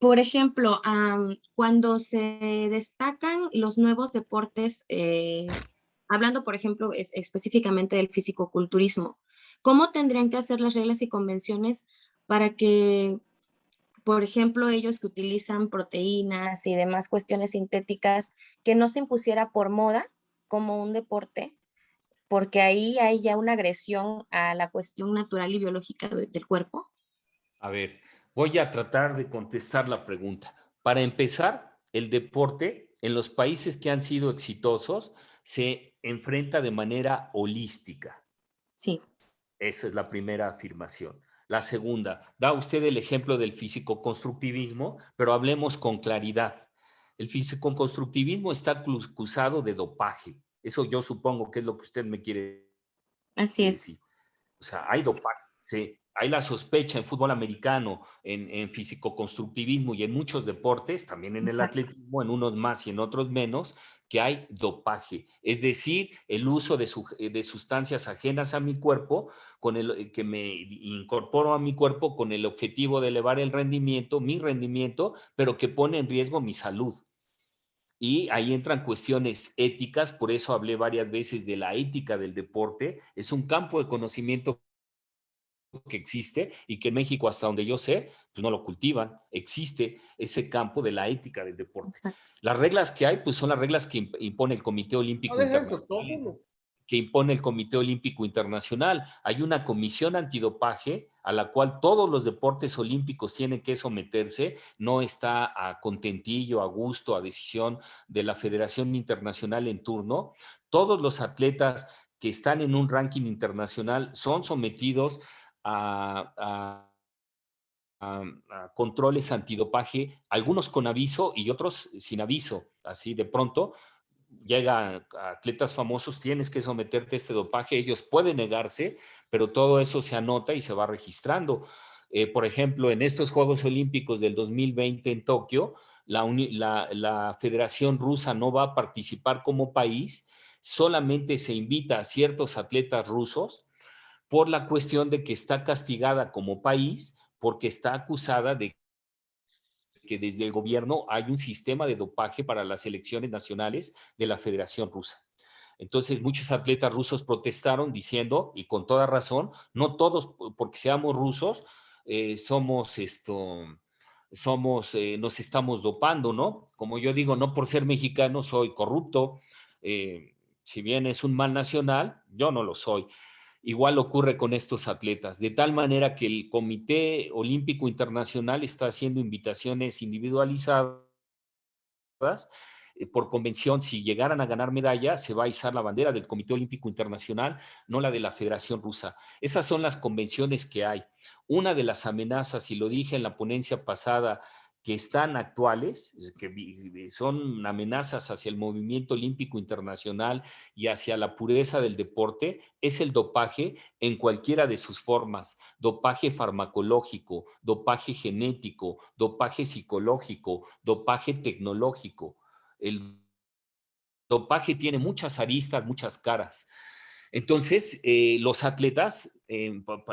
Speaker 6: por ejemplo, cuando se destacan los nuevos deportes, hablando, por ejemplo, específicamente del fisicoculturismo, ¿cómo tendrían que hacer las reglas y convenciones para que, por ejemplo, ellos que utilizan proteínas y demás cuestiones sintéticas, que no se impusiera por moda como un deporte? Porque ahí hay ya una agresión a la cuestión natural y biológica del cuerpo.
Speaker 3: A ver, voy a tratar de contestar la pregunta. Para empezar, el deporte en los países que han sido exitosos se enfrenta de manera holística.
Speaker 6: Sí.
Speaker 3: Esa es la primera afirmación. La segunda, da usted el ejemplo del físico-constructivismo, pero hablemos con claridad. El físico-constructivismo está acusado de dopaje. Eso yo supongo que es lo que usted me quiere
Speaker 6: Así es.
Speaker 3: decir. O sea, hay dopaje, sí. Hay la sospecha en fútbol americano, en físico-constructivismo y en muchos deportes, también en el
Speaker 6: Exacto.
Speaker 3: atletismo, en unos más y en otros menos, que hay dopaje. Es decir, el uso de sustancias ajenas a mi cuerpo, que me incorporo a mi cuerpo con el objetivo de elevar el rendimiento, mi rendimiento, pero que pone en riesgo mi salud. Y ahí entran cuestiones éticas, por eso hablé varias veces de la ética del deporte. Es un campo de conocimiento que existe y que en México, hasta donde yo sé, pues no lo cultivan. Existe ese campo de la ética del deporte. Las reglas que hay, pues son las reglas que impone el Comité Olímpico Internacional. Que impone el Comité Olímpico Internacional. Hay una comisión antidopaje a la cual todos los deportes olímpicos tienen que someterse, no está a contentillo, a gusto, a decisión de la Federación Internacional en turno. Todos los atletas que están en un ranking internacional son sometidos a, a controles antidopaje, algunos con aviso y otros sin aviso. Así de pronto llegan atletas famosos, tienes que someterte a este dopaje, ellos pueden negarse, pero todo eso se anota y se va registrando. Por ejemplo, en estos Juegos Olímpicos del 2020 en Tokio, la Federación Rusa no va a participar como país, solamente se invita a ciertos atletas rusos por la cuestión de que está castigada como país porque está acusada de que desde el gobierno hay un sistema de dopaje para las selecciones nacionales de la Federación Rusa. Entonces, muchos atletas rusos protestaron diciendo, y con toda razón, no todos, porque seamos rusos, nos estamos dopando, ¿no? Como yo digo, no por ser mexicano soy corrupto, si bien es un mal nacional, yo no lo soy. Igual ocurre con estos atletas, de tal manera que el Comité Olímpico Internacional está haciendo invitaciones individualizadas. Por convención, si llegaran a ganar medalla, se va a izar la bandera del Comité Olímpico Internacional, no la de la Federación Rusa. Esas son las convenciones que hay. Una de las amenazas, y lo dije en la ponencia pasada, que están actuales, que son amenazas hacia el movimiento olímpico internacional y hacia la pureza del deporte, es el dopaje en cualquiera de sus formas. Dopaje farmacológico, dopaje genético, dopaje psicológico, dopaje tecnológico. El dopaje tiene muchas aristas, muchas caras. Entonces, los atletas,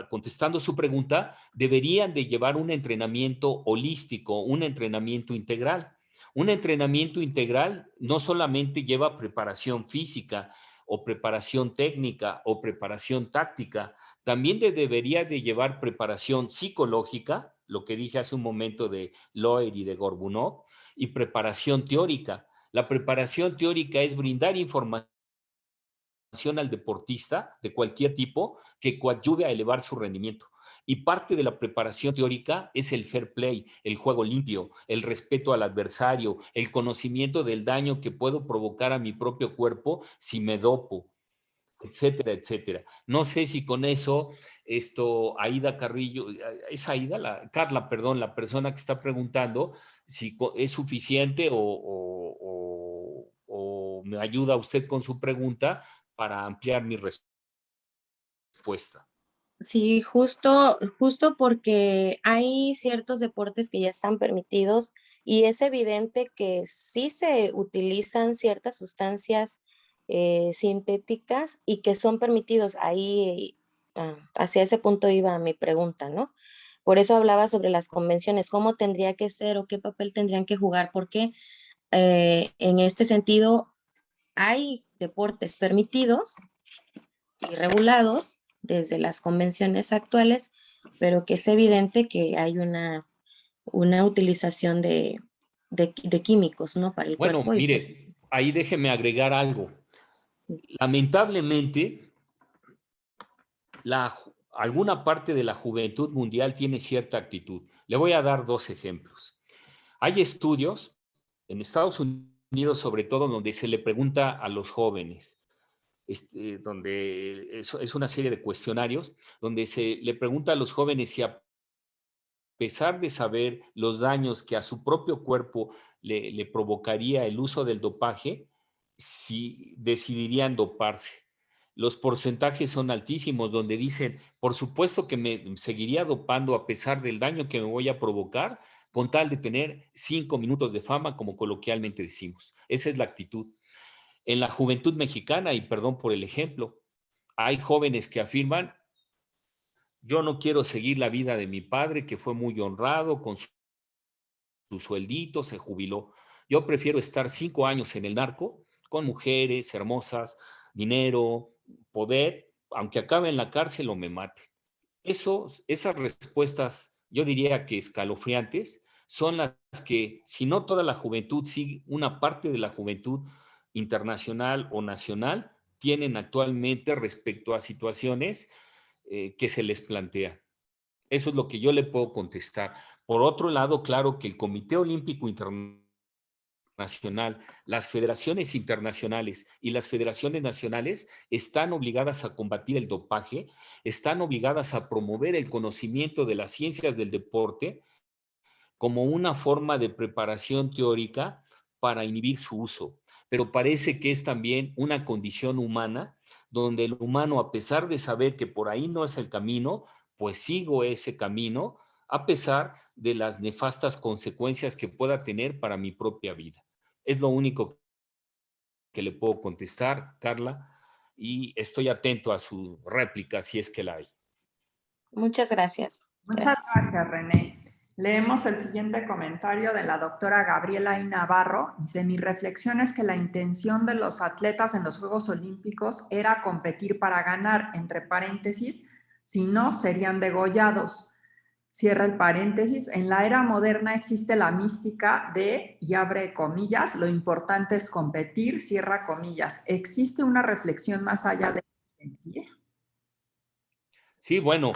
Speaker 3: contestando su pregunta, deberían de llevar un entrenamiento holístico, un entrenamiento integral. Un entrenamiento integral no solamente lleva preparación física o preparación técnica o preparación táctica, también debería de llevar preparación psicológica, lo que dije hace un momento de Loer y de Gorbunov, y preparación teórica. La preparación teórica es brindar información al deportista de cualquier tipo que coadyuve a elevar su rendimiento. Y parte de la preparación teórica es el fair play, el juego limpio, el respeto al adversario, el conocimiento del daño que puedo provocar a mi propio cuerpo si me dopo, etcétera, etcétera. No sé si con eso, Aida Carrillo, es Aida, Carla, perdón, la persona que está preguntando, si es suficiente o me ayuda usted con su pregunta para ampliar mi respuesta.
Speaker 6: Sí, justo porque hay ciertos deportes que ya están permitidos y es evidente que sí se utilizan ciertas sustancias sintéticas y que son permitidos. Ahí hacia ese punto iba mi pregunta, ¿no? Por eso hablaba sobre las convenciones, cómo tendría que ser o qué papel tendrían que jugar, porque en este sentido hay deportes permitidos y regulados desde las convenciones actuales, pero que es evidente que hay una utilización de químicos, ¿no? Para el
Speaker 3: Bueno,
Speaker 6: cuerpo y pues
Speaker 3: mire, ahí déjeme agregar algo. Lamentablemente, alguna parte de la juventud mundial tiene cierta actitud. Le voy a dar 2 ejemplos. Hay estudios en Estados Unidos, sobre todo, donde se le pregunta a los jóvenes, donde es una serie de cuestionarios, donde se le pregunta a los jóvenes si a pesar de saber los daños que a su propio cuerpo le provocaría el uso del dopaje, si decidirían doparse. Los porcentajes son altísimos, donde dicen, por supuesto que me seguiría dopando a pesar del daño que me voy a provocar, con tal de tener 5 minutos de fama, como coloquialmente decimos. Esa es la actitud. En la juventud mexicana, y perdón por el ejemplo, hay jóvenes que afirman, yo no quiero seguir la vida de mi padre, que fue muy honrado, con su sueldito, se jubiló. Yo prefiero estar 5 años en el narco, con mujeres hermosas, dinero, poder, aunque acabe en la cárcel o me mate. Esas respuestas, yo diría que escalofriantes, son las que, si no toda la juventud, sí una parte de la juventud internacional o nacional, tienen actualmente respecto a situaciones que se les plantean. Eso es lo que yo le puedo contestar. Por otro lado, claro que el Comité Olímpico Internacional, las federaciones internacionales y las federaciones nacionales están obligadas a combatir el dopaje, están obligadas a promover el conocimiento de las ciencias del deporte como una forma de preparación teórica para inhibir su uso. Pero parece que es también una condición humana donde el humano, a pesar de saber que por ahí no es el camino, pues sigo ese camino a pesar de las nefastas consecuencias que pueda tener para mi propia vida. Es lo único que le puedo contestar, Carla, y estoy atento a su réplica si es que la hay.
Speaker 6: muchas gracias.
Speaker 1: Muchas gracias, René. Leemos el siguiente comentario de la doctora Gabriela I. Navarro. Dice, mi reflexión es que la intención de los atletas en los Juegos Olímpicos era competir para ganar, entre paréntesis, si no, serían degollados. Cierra el paréntesis. En la era moderna existe la mística de, y abre comillas, lo importante es competir, cierra comillas. ¿Existe una reflexión más allá de sentir?
Speaker 3: Sí, bueno,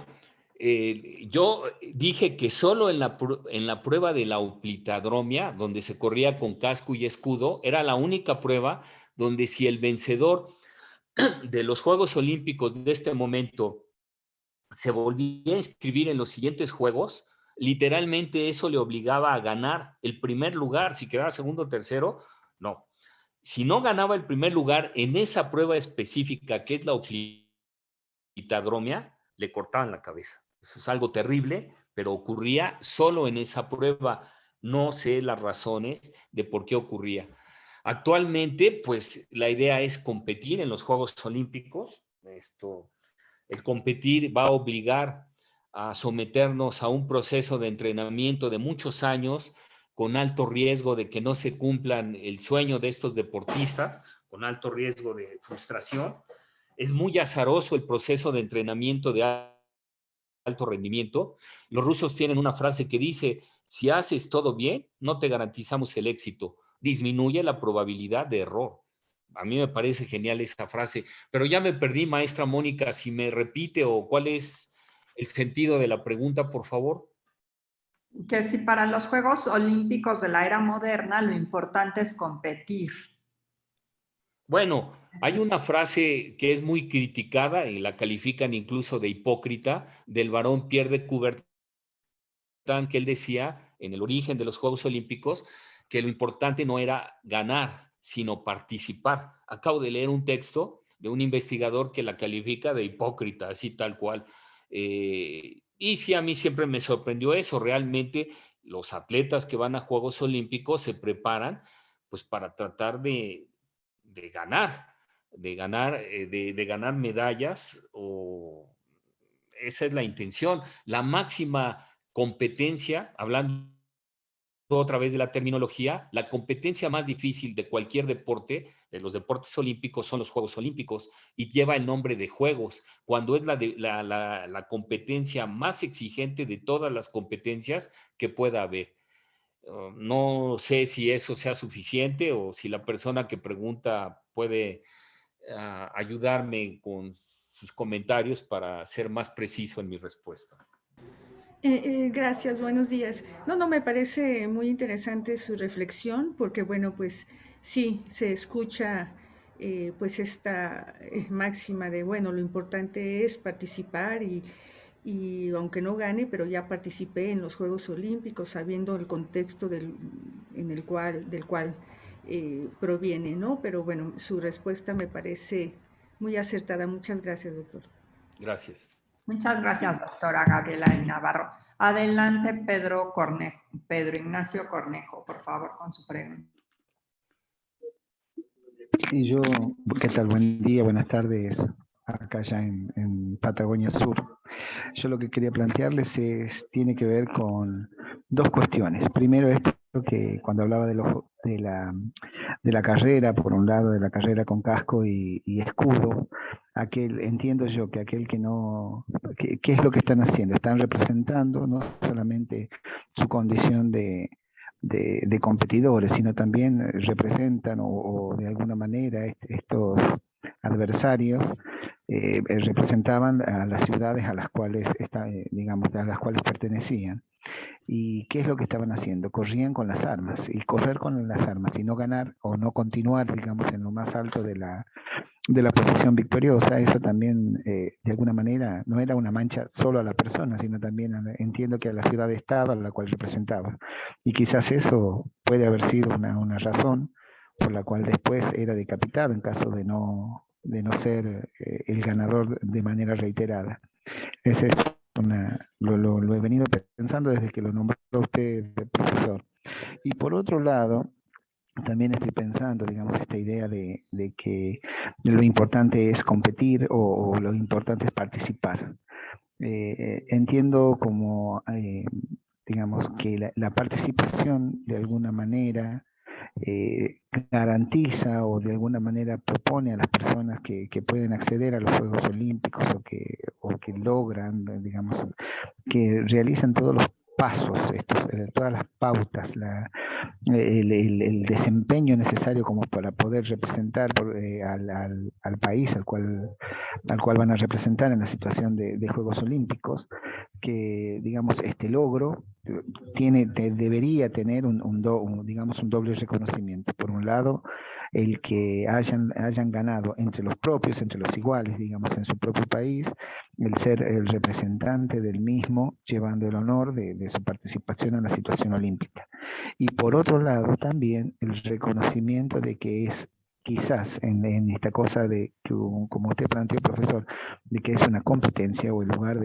Speaker 3: yo dije que solo en la prueba de la euplitadromia, donde se corría con casco y escudo, era la única prueba donde si el vencedor de los Juegos Olímpicos de este momento se volvía a inscribir en los siguientes Juegos, literalmente eso le obligaba a ganar el primer lugar. Si quedaba segundo o tercero, no. Si no ganaba el primer lugar en esa prueba específica, que es la euplitadromia, le cortaban la cabeza. Eso es algo terrible, pero ocurría solo en esa prueba. No sé las razones de por qué ocurría. Actualmente, pues la idea es competir en los Juegos Olímpicos. El competir va a obligar a someternos a un proceso de entrenamiento de muchos años, con alto riesgo de que no se cumplan el sueño de estos deportistas, con alto riesgo de frustración. Es muy azaroso el proceso de entrenamiento de alto rendimiento. Los rusos tienen una frase que dice, si haces todo bien, no te garantizamos el éxito, disminuye la probabilidad de error. A mí me parece genial esa frase, pero ya me perdí, maestra Mónica, si me repite o cuál es el sentido de la pregunta, por favor.
Speaker 1: Que si para los Juegos Olímpicos de la era moderna lo importante es competir.
Speaker 3: Bueno, hay una frase que es muy criticada y la califican incluso de hipócrita del varón Pierre de Coubertin, que él decía en el origen de los Juegos Olímpicos que lo importante no era ganar, sino participar. Acabo de leer un texto de un investigador que la califica de hipócrita, así tal cual. Y sí, a mí siempre me sorprendió eso. Realmente los atletas que van a Juegos Olímpicos se preparan pues para tratar de ganar, de ganar medallas o esa es la intención. La máxima competencia, hablando otra vez de la terminología, la competencia más difícil de cualquier deporte, de los deportes olímpicos, son los Juegos Olímpicos y lleva el nombre de Juegos, cuando es la competencia más exigente de todas las competencias que pueda haber. No sé si eso sea suficiente o si la persona que pregunta puede ayudarme con sus comentarios para ser más preciso en mi respuesta.
Speaker 7: Gracias, buenos días. No, me parece muy interesante su reflexión porque, bueno, pues sí, se escucha pues esta máxima de, bueno, lo importante es participar y aunque no gane, pero ya participé en los Juegos Olímpicos sabiendo el contexto del cual proviene, ¿no? Pero bueno, su respuesta me parece muy acertada. Muchas gracias, doctor.
Speaker 3: Gracias.
Speaker 1: Muchas gracias, doctora Gabriela de Navarro. Adelante, Pedro Ignacio Cornejo, por favor, con su pregunta.
Speaker 8: Sí, ¿qué tal? Buen día, buenas tardes, acá ya en Patagonia Sur. Yo lo que quería plantearles tiene que ver con dos cuestiones. Primero, esto que cuando hablaba de la carrera, por un lado, de la carrera con casco y escudo, entiendo yo que aquel que no, ¿qué es lo que están haciendo? Están representando no solamente su condición de competidores, sino también representan o de alguna manera estos adversarios representaban a las ciudades a las cuales digamos, a las cuales pertenecían. ¿Y qué es lo que estaban haciendo? Corrían con las armas, y correr con las armas y no ganar o no continuar, digamos, en lo más alto de la posición victoriosa, eso también de alguna manera no era una mancha solo a la persona, sino también entiendo que a la ciudad-estado a la cual representaba. Y quizás eso puede haber sido una razón por la cual después era decapitado en caso de no ser el ganador de manera reiterada. Ese es lo he venido pensando desde que lo nombró usted, profesor. Y por otro lado, también estoy pensando, digamos, esta idea de que lo importante es competir o lo importante es participar. Entiendo como, digamos, que la participación de alguna manera garantiza o de alguna manera propone a las personas que pueden acceder a los Juegos Olímpicos o que logran, digamos, que realizan todos los pasos, todas las pautas, el desempeño necesario como para poder representar al país al cual van a representar en la situación de Juegos Olímpicos, que digamos este logro debería tener digamos un doble reconocimiento. Por un lado, el que hayan ganado entre los propios, entre los iguales, digamos, en su propio país, el ser el representante del mismo, llevando el honor de su participación en la situación olímpica. Y por otro lado, también el reconocimiento de que es quizás en esta cosa como usted planteó, profesor, de que es una competencia o el lugar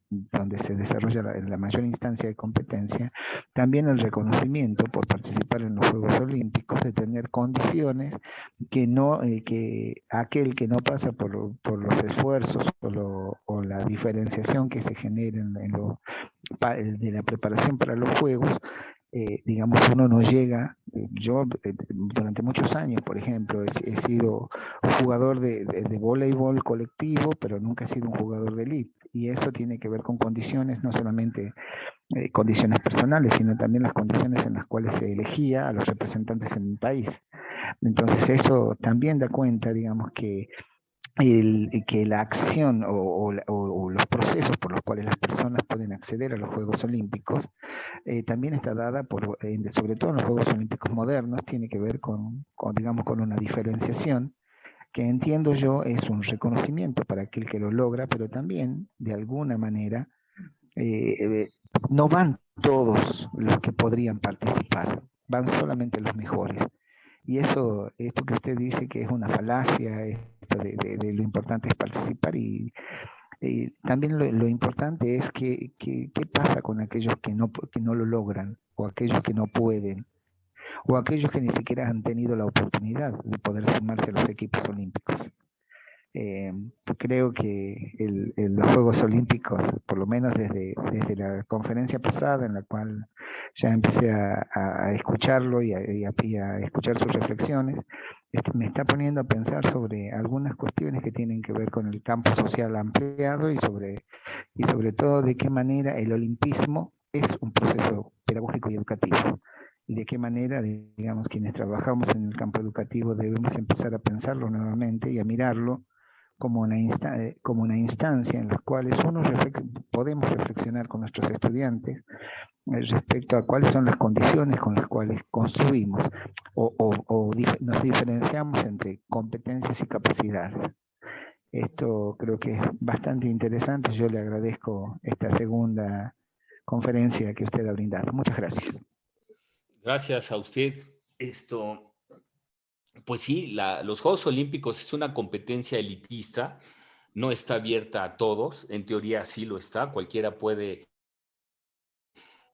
Speaker 8: donde se desarrolla la mayor instancia de competencia, también el reconocimiento por participar en los Juegos Olímpicos, de tener condiciones que aquel que no pasa por los esfuerzos o la diferenciación que se genera de la preparación para los Juegos, digamos, uno no llega. Yo durante muchos años, por ejemplo, he sido jugador de voleibol colectivo, pero nunca he sido un jugador de elite, y eso tiene que ver con condiciones, no solamente condiciones personales, sino también las condiciones en las cuales se elegía a los representantes en mi país. Entonces eso también da cuenta, digamos, que la acción o los procesos por los cuales las personas pueden acceder a los Juegos Olímpicos también está dada sobre todo en los Juegos Olímpicos modernos, tiene que ver digamos, con una diferenciación que entiendo yo es un reconocimiento para aquel que lo logra, pero también de alguna manera no van todos los que podrían participar, van solamente los mejores. Y esto que usted dice que es una falacia, esto de lo importante es participar, y también lo importante es qué pasa con aquellos que no lo logran, o aquellos que no pueden, o aquellos que ni siquiera han tenido la oportunidad de poder sumarse a los equipos olímpicos. Creo que los Juegos Olímpicos, por lo menos desde la conferencia pasada, en la cual ya empecé a escucharlo y a escuchar sus reflexiones, me está poniendo a pensar sobre algunas cuestiones que tienen que ver con el campo social ampliado y sobre todo de qué manera el olimpismo es un proceso pedagógico y educativo. Y de qué manera, digamos, quienes trabajamos en el campo educativo debemos empezar a pensarlo nuevamente y a mirarlo como una instancia en la cual podemos reflexionar con nuestros estudiantes respecto a cuáles son las condiciones con las cuales construimos nos diferenciamos entre competencias y capacidades. Esto creo que es bastante interesante. Yo le agradezco esta segunda conferencia que usted ha brindado. Muchas gracias.
Speaker 3: Gracias a usted. Pues sí, los Juegos Olímpicos es una competencia elitista, no está abierta a todos, en teoría sí lo está, cualquiera puede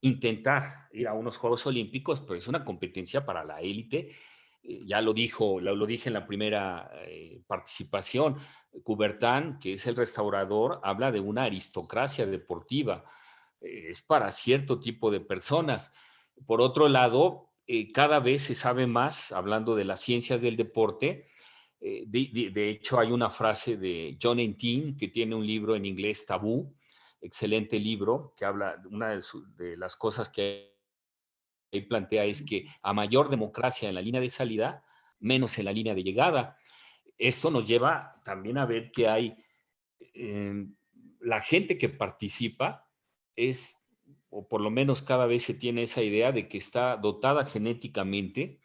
Speaker 3: intentar ir a unos Juegos Olímpicos, pero es una competencia para la élite. Ya lo dije en la primera participación. Coubertin, que es el restaurador, habla de una aristocracia deportiva. Es para cierto tipo de personas. Por otro lado, cada vez se sabe más, hablando de las ciencias del deporte. De hecho, hay una frase de John Entine, que tiene un libro en inglés, Tabú, excelente libro, que habla, una de las cosas que ahí plantea es que a mayor democracia en la línea de salida, menos en la línea de llegada. Esto nos lleva también a ver que hay la gente que participa es, o por lo menos cada vez se tiene esa idea de que está dotada genéticamente.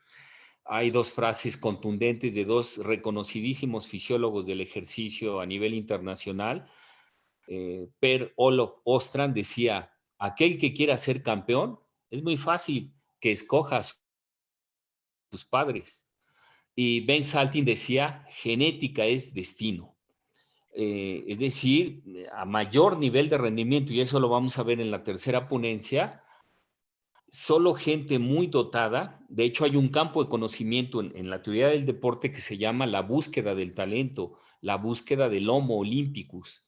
Speaker 3: Hay dos frases contundentes de dos reconocidísimos fisiólogos del ejercicio a nivel internacional. Per-Olof Ostrand decía, aquel que quiera ser campeón, es muy fácil que escoja a sus padres. Y Ben Saltin decía, genética es destino. Es decir, a mayor nivel de rendimiento, y eso lo vamos a ver en la tercera ponencia, solo gente muy dotada. De hecho, hay un campo de conocimiento en la teoría del deporte que se llama la búsqueda del talento, la búsqueda del Homo Olympicus.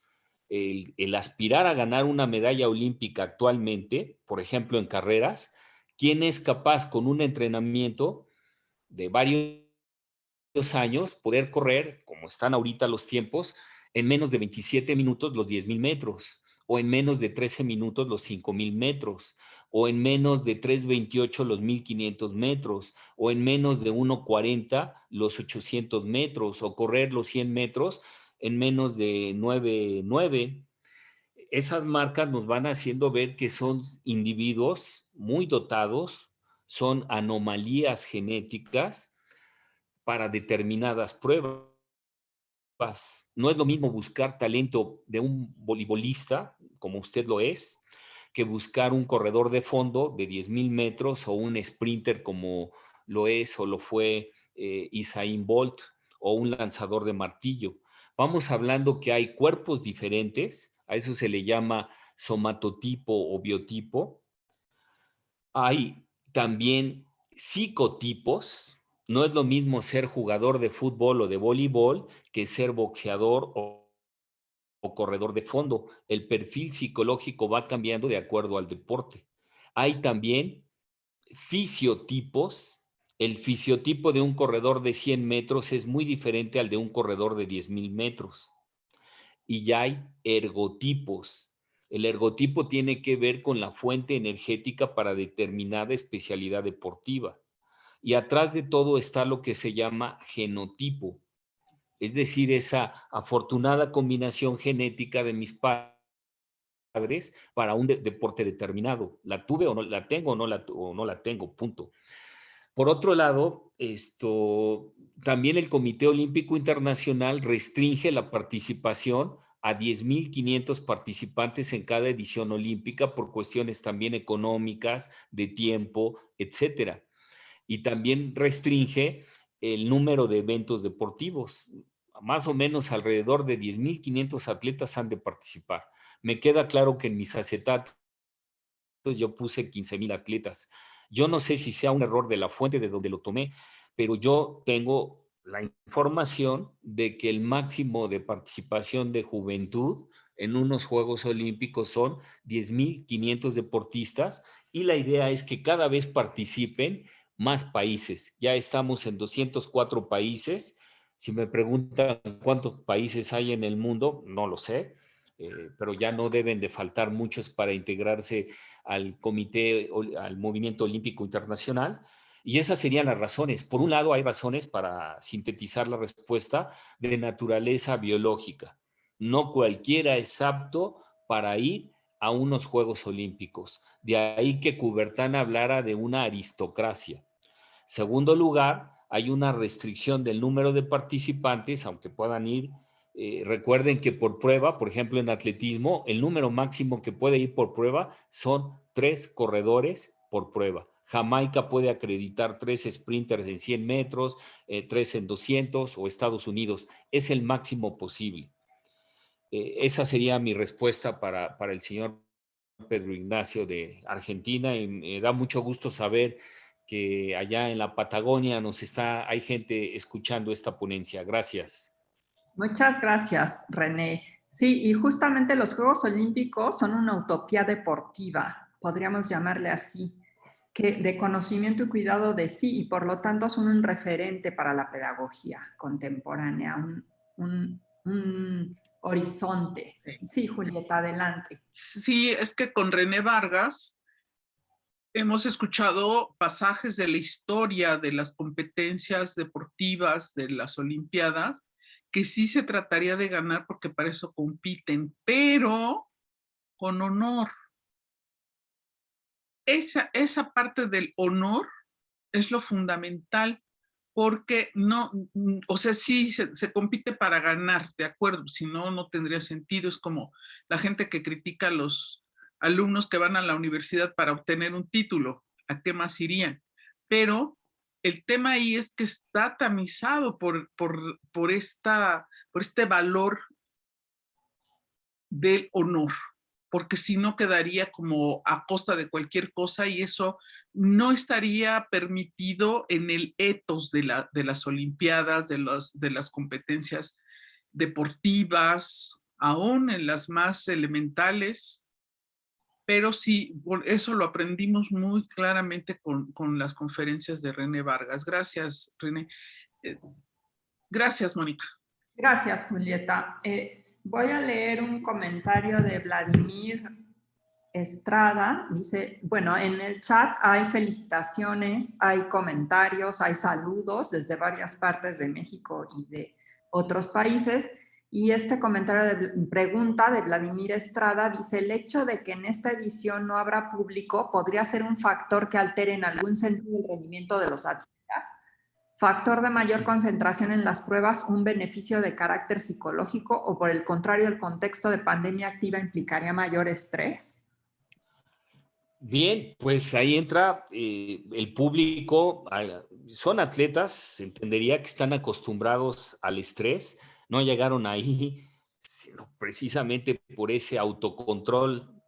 Speaker 3: El aspirar a ganar una medalla olímpica actualmente, por ejemplo, en carreras, ¿quién es capaz con un entrenamiento de varios años poder correr, como están ahorita los tiempos, en menos de 27 minutos los 10,000 metros, o en menos de 13 minutos los 5,000 metros, o en menos de 3:28 los 1,500 metros, o en menos de 1:40 los 800 metros, o correr los 100 metros en menos de 9:09? Esas marcas nos van haciendo ver que son individuos muy dotados, son anomalías genéticas para determinadas pruebas. No es lo mismo buscar talento de un voleibolista, como usted lo es, que buscar un corredor de fondo de 10,000 metros o un sprinter como lo es o lo fue Usain Bolt o un lanzador de martillo. Vamos hablando que hay cuerpos diferentes, a eso se le llama somatotipo o biotipo. Hay también psicotipos. No es lo mismo ser jugador de fútbol o de voleibol que ser boxeador o corredor de fondo. El perfil psicológico va cambiando de acuerdo al deporte. Hay también fisiotipos. El fisiotipo de un corredor de 100 metros es muy diferente al de un corredor de 10,000 metros. Y ya hay ergotipos. El ergotipo tiene que ver con la fuente energética para determinada especialidad deportiva. Y atrás de todo está lo que se llama genotipo, es decir, esa afortunada combinación genética de mis padres para un deporte determinado. ¿La tuve o no la tengo o no la tengo? Punto. Por otro lado, también el Comité Olímpico Internacional restringe la participación a 10,500 participantes en cada edición olímpica por cuestiones también económicas, de tiempo, etcétera. Y también restringe el número de eventos deportivos. Más o menos alrededor de 10,500 atletas han de participar. Me queda claro que en mis acetatos yo puse 15,000 atletas. Yo no sé si sea un error de la fuente de donde lo tomé, pero yo tengo la información de que el máximo de participación de juventud en unos Juegos Olímpicos son 10,500 deportistas y la idea es que cada vez participen más países. Ya estamos en 204 países. Si me preguntan cuántos países hay en el mundo, no lo sé, pero ya no deben de faltar muchos para integrarse al comité, al Movimiento Olímpico Internacional. Y esas serían las razones. Por un lado, hay razones para sintetizar la respuesta de naturaleza biológica. No cualquiera es apto para ir a unos Juegos Olímpicos. De ahí que Coubertin hablara de una aristocracia. Segundo lugar, hay una restricción del número de participantes, aunque puedan ir. Recuerden que por prueba, por ejemplo en atletismo, el número máximo que puede ir por prueba son 3 corredores por prueba. Jamaica puede acreditar 3 sprinters en 100 metros, 3 en 200 o Estados Unidos. Es el máximo posible. Esa sería mi respuesta para el señor Pedro Ignacio de Argentina. Y me da mucho gusto saber que allá en la Patagonia hay gente escuchando esta ponencia. Gracias.
Speaker 1: Muchas gracias, René. Sí, y justamente los Juegos Olímpicos son una utopía deportiva, podríamos llamarle así, que de conocimiento y cuidado de sí, y por lo tanto son un referente para la pedagogía contemporánea, un horizonte. Sí, Julieta, adelante.
Speaker 5: Sí, es que con René Vargas hemos escuchado pasajes de la historia de las competencias deportivas de las Olimpiadas que sí se trataría de ganar porque para eso compiten, pero con honor. Esa parte del honor es lo fundamental, porque no, o sea, sí se compite para ganar, de acuerdo, si no, no tendría sentido. Es como la gente que critica a los alumnos que van a la universidad para obtener un título, ¿a qué más irían? Pero el tema ahí es que está tamizado por este valor del honor, porque si no quedaría como a costa de cualquier cosa y eso no estaría permitido en el ethos de las Olimpiadas, de las competencias deportivas, aún en las más elementales. Pero sí, eso lo aprendimos muy claramente con las conferencias de René Vargas. Gracias, René. Gracias, Mónica.
Speaker 1: Gracias, Julieta. Voy a leer un comentario de Vladimir Estrada. Dice, bueno, en el chat hay felicitaciones, hay comentarios, hay saludos desde varias partes de México y de otros países. Y este comentario de pregunta de Vladimir Estrada dice, el hecho de que en esta edición no habrá público podría ser un factor que altere en algún sentido el rendimiento de los atletas. Factor de mayor concentración en las pruebas, un beneficio de carácter psicológico o por el contrario, el contexto de pandemia activa implicaría mayor estrés.
Speaker 3: Bien, pues ahí entra el público, son atletas, se entendería que están acostumbrados al estrés, no llegaron ahí sino precisamente por ese autocontrol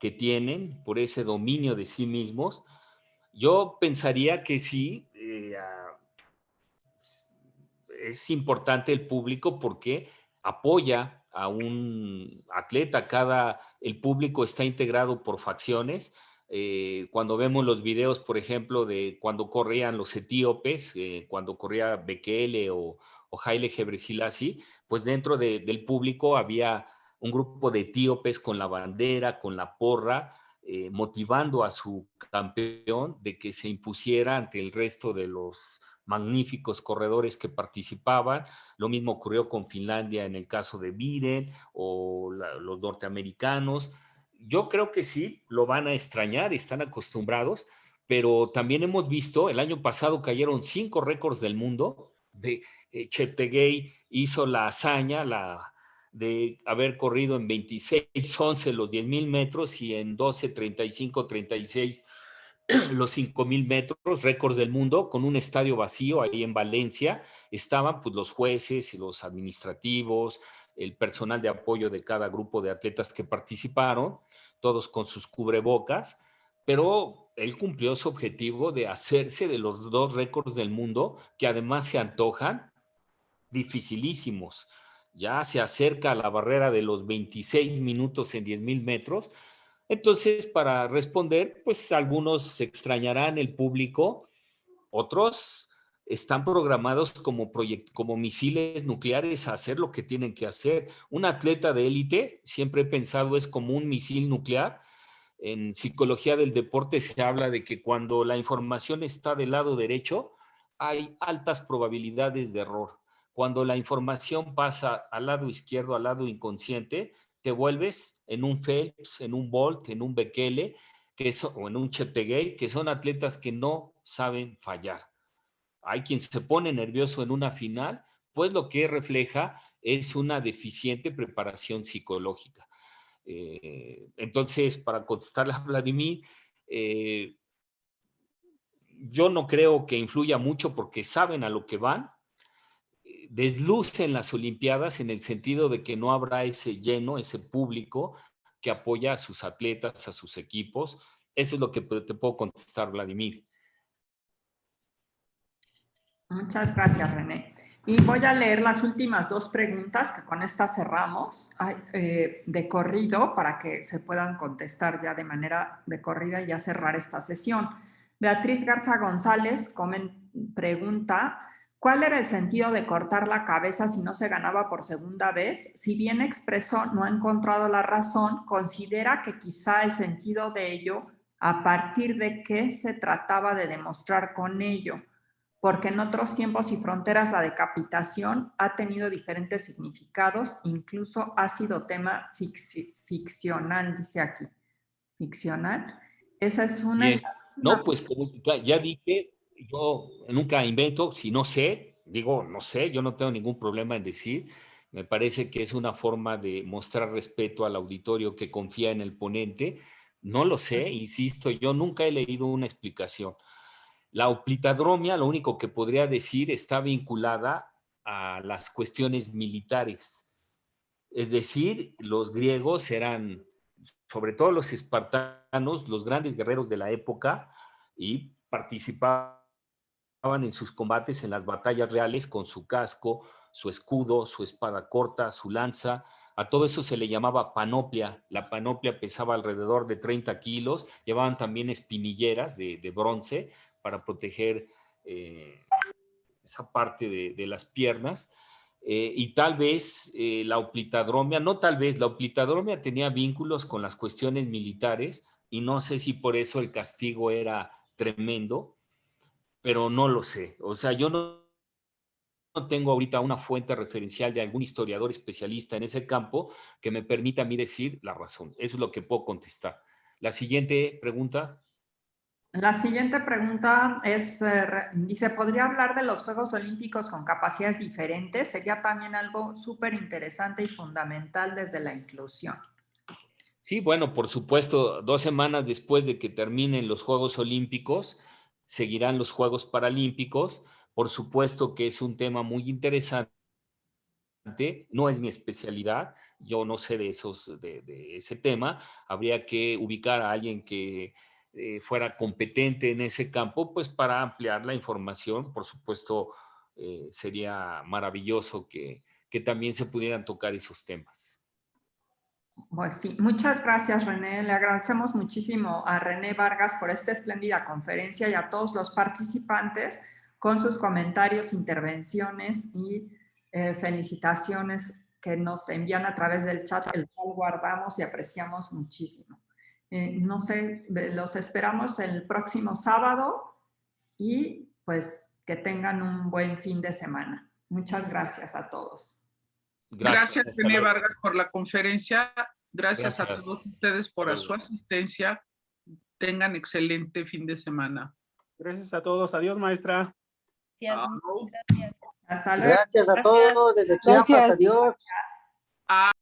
Speaker 3: que tienen, por ese dominio de sí mismos. Yo pensaría que sí, es importante el público porque apoya a un atleta, el público está integrado por facciones. Cuando vemos los videos, por ejemplo, de cuando corrían los etíopes, cuando corría Bekele o Haile Gebrselassie, pues dentro del público había un grupo de etíopes con la bandera, con la porra, motivando a su campeón de que se impusiera ante el resto de los magníficos corredores que participaban. Lo mismo ocurrió con Finlandia en el caso de Biden o los norteamericanos. Yo creo que sí, lo van a extrañar, están acostumbrados, pero también hemos visto, el año pasado cayeron 5 récords del mundo. Cheptegei hizo la hazaña de haber corrido en 26:11 los 10,000 metros y en 12:35, 36 los 5,000 metros, récords del mundo, con un estadio vacío ahí en Valencia. Estaban pues los jueces y los administrativos, el personal de apoyo de cada grupo de atletas que participaron, todos con sus cubrebocas, pero él cumplió su objetivo de hacerse de los 2 récords del mundo, que además se antojan dificilísimos. Ya se acerca a la barrera de los 26 minutos en 10,000 metros. Entonces, para responder, pues algunos se extrañarán, el público, otros están programados como misiles nucleares a hacer lo que tienen que hacer. Un atleta de élite, siempre he pensado, es como un misil nuclear. En psicología del deporte se habla de que cuando la información está del lado derecho, hay altas probabilidades de error. Cuando la información pasa al lado izquierdo, al lado inconsciente, te vuelves en un Phelps, en un Bolt, en un Bekele, o en un Cheptegei, que son atletas que no saben fallar. Hay quien se pone nervioso en una final, pues lo que refleja es una deficiente preparación psicológica. Entonces, para contestarle a Vladimir, yo no creo que influya mucho porque saben a lo que van. Deslucen las Olimpiadas en el sentido de que no habrá ese lleno, ese público que apoya a sus atletas, a sus equipos. Eso es lo que te puedo contestar, Vladimir.
Speaker 1: Muchas gracias, René. Y voy a leer las últimas 2 preguntas, que con estas cerramos de corrido, para que se puedan contestar ya de manera de corrida y ya cerrar esta sesión. Beatriz Garza González pregunta: ¿cuál era el sentido de cortar la cabeza si no se ganaba por segunda vez? Si bien expresó no ha encontrado la razón, considera que quizá el sentido de ello, a partir de qué se trataba de demostrar con ello, porque en otros tiempos y fronteras la decapitación ha tenido diferentes significados, incluso ha sido tema ficcional, dice aquí. ¿Ficcional? Esa es una...
Speaker 3: Bien. No, pues como ya dije, yo nunca invento, si no sé, digo, no sé, yo no tengo ningún problema en decir. Me parece que es una forma de mostrar respeto al auditorio que confía en el ponente. No lo sé, insisto, yo nunca he leído una explicación. La oplitadromia, lo único que podría decir, está vinculada a las cuestiones militares. Es decir, los griegos eran, sobre todo los espartanos, los grandes guerreros de la época, y participaban en sus combates en las batallas reales con su casco, su escudo, su espada corta, su lanza. A todo eso se le llamaba panoplia. La panoplia pesaba alrededor de 30 kilos. Llevaban también espinilleras de bronce para proteger esa parte de las piernas. Y tal vez la oplitadromia, no tal vez, la oplitadromia tenía vínculos con las cuestiones militares y no sé si por eso el castigo era tremendo, pero no lo sé. O sea, yo no tengo ahorita una fuente referencial de algún historiador especialista en ese campo que me permita a mí decir la razón. Eso es lo que puedo contestar. La siguiente pregunta.
Speaker 1: La siguiente pregunta es, dice, ¿podría hablar de los Juegos Olímpicos con capacidades diferentes? Sería también algo súper interesante y fundamental desde la inclusión.
Speaker 3: Sí, bueno, por supuesto, 2 semanas después de que terminen los Juegos Olímpicos, seguirán los Juegos Paralímpicos. Por supuesto que es un tema muy interesante. No es mi especialidad, yo no sé de ese tema. Habría que ubicar a alguien que fuera competente en ese campo, pues para ampliar la información. Por supuesto, sería maravilloso que también se pudieran tocar esos temas.
Speaker 1: Pues sí, muchas gracias, René. Le agradecemos muchísimo a René Vargas por esta espléndida conferencia y a todos los participantes con sus comentarios, intervenciones y felicitaciones que nos envían a través del chat, el cual guardamos y apreciamos muchísimo. No sé, los esperamos el próximo sábado y pues que tengan un buen fin de semana. Muchas gracias a todos.
Speaker 5: Gracias, René Vargas, por la conferencia. Gracias a todos ustedes por su asistencia. Tengan excelente fin de semana.
Speaker 9: Gracias a todos. Adiós, maestra.
Speaker 1: Gracias. Hasta luego.
Speaker 10: Gracias a todos desde Chiapas. Adiós.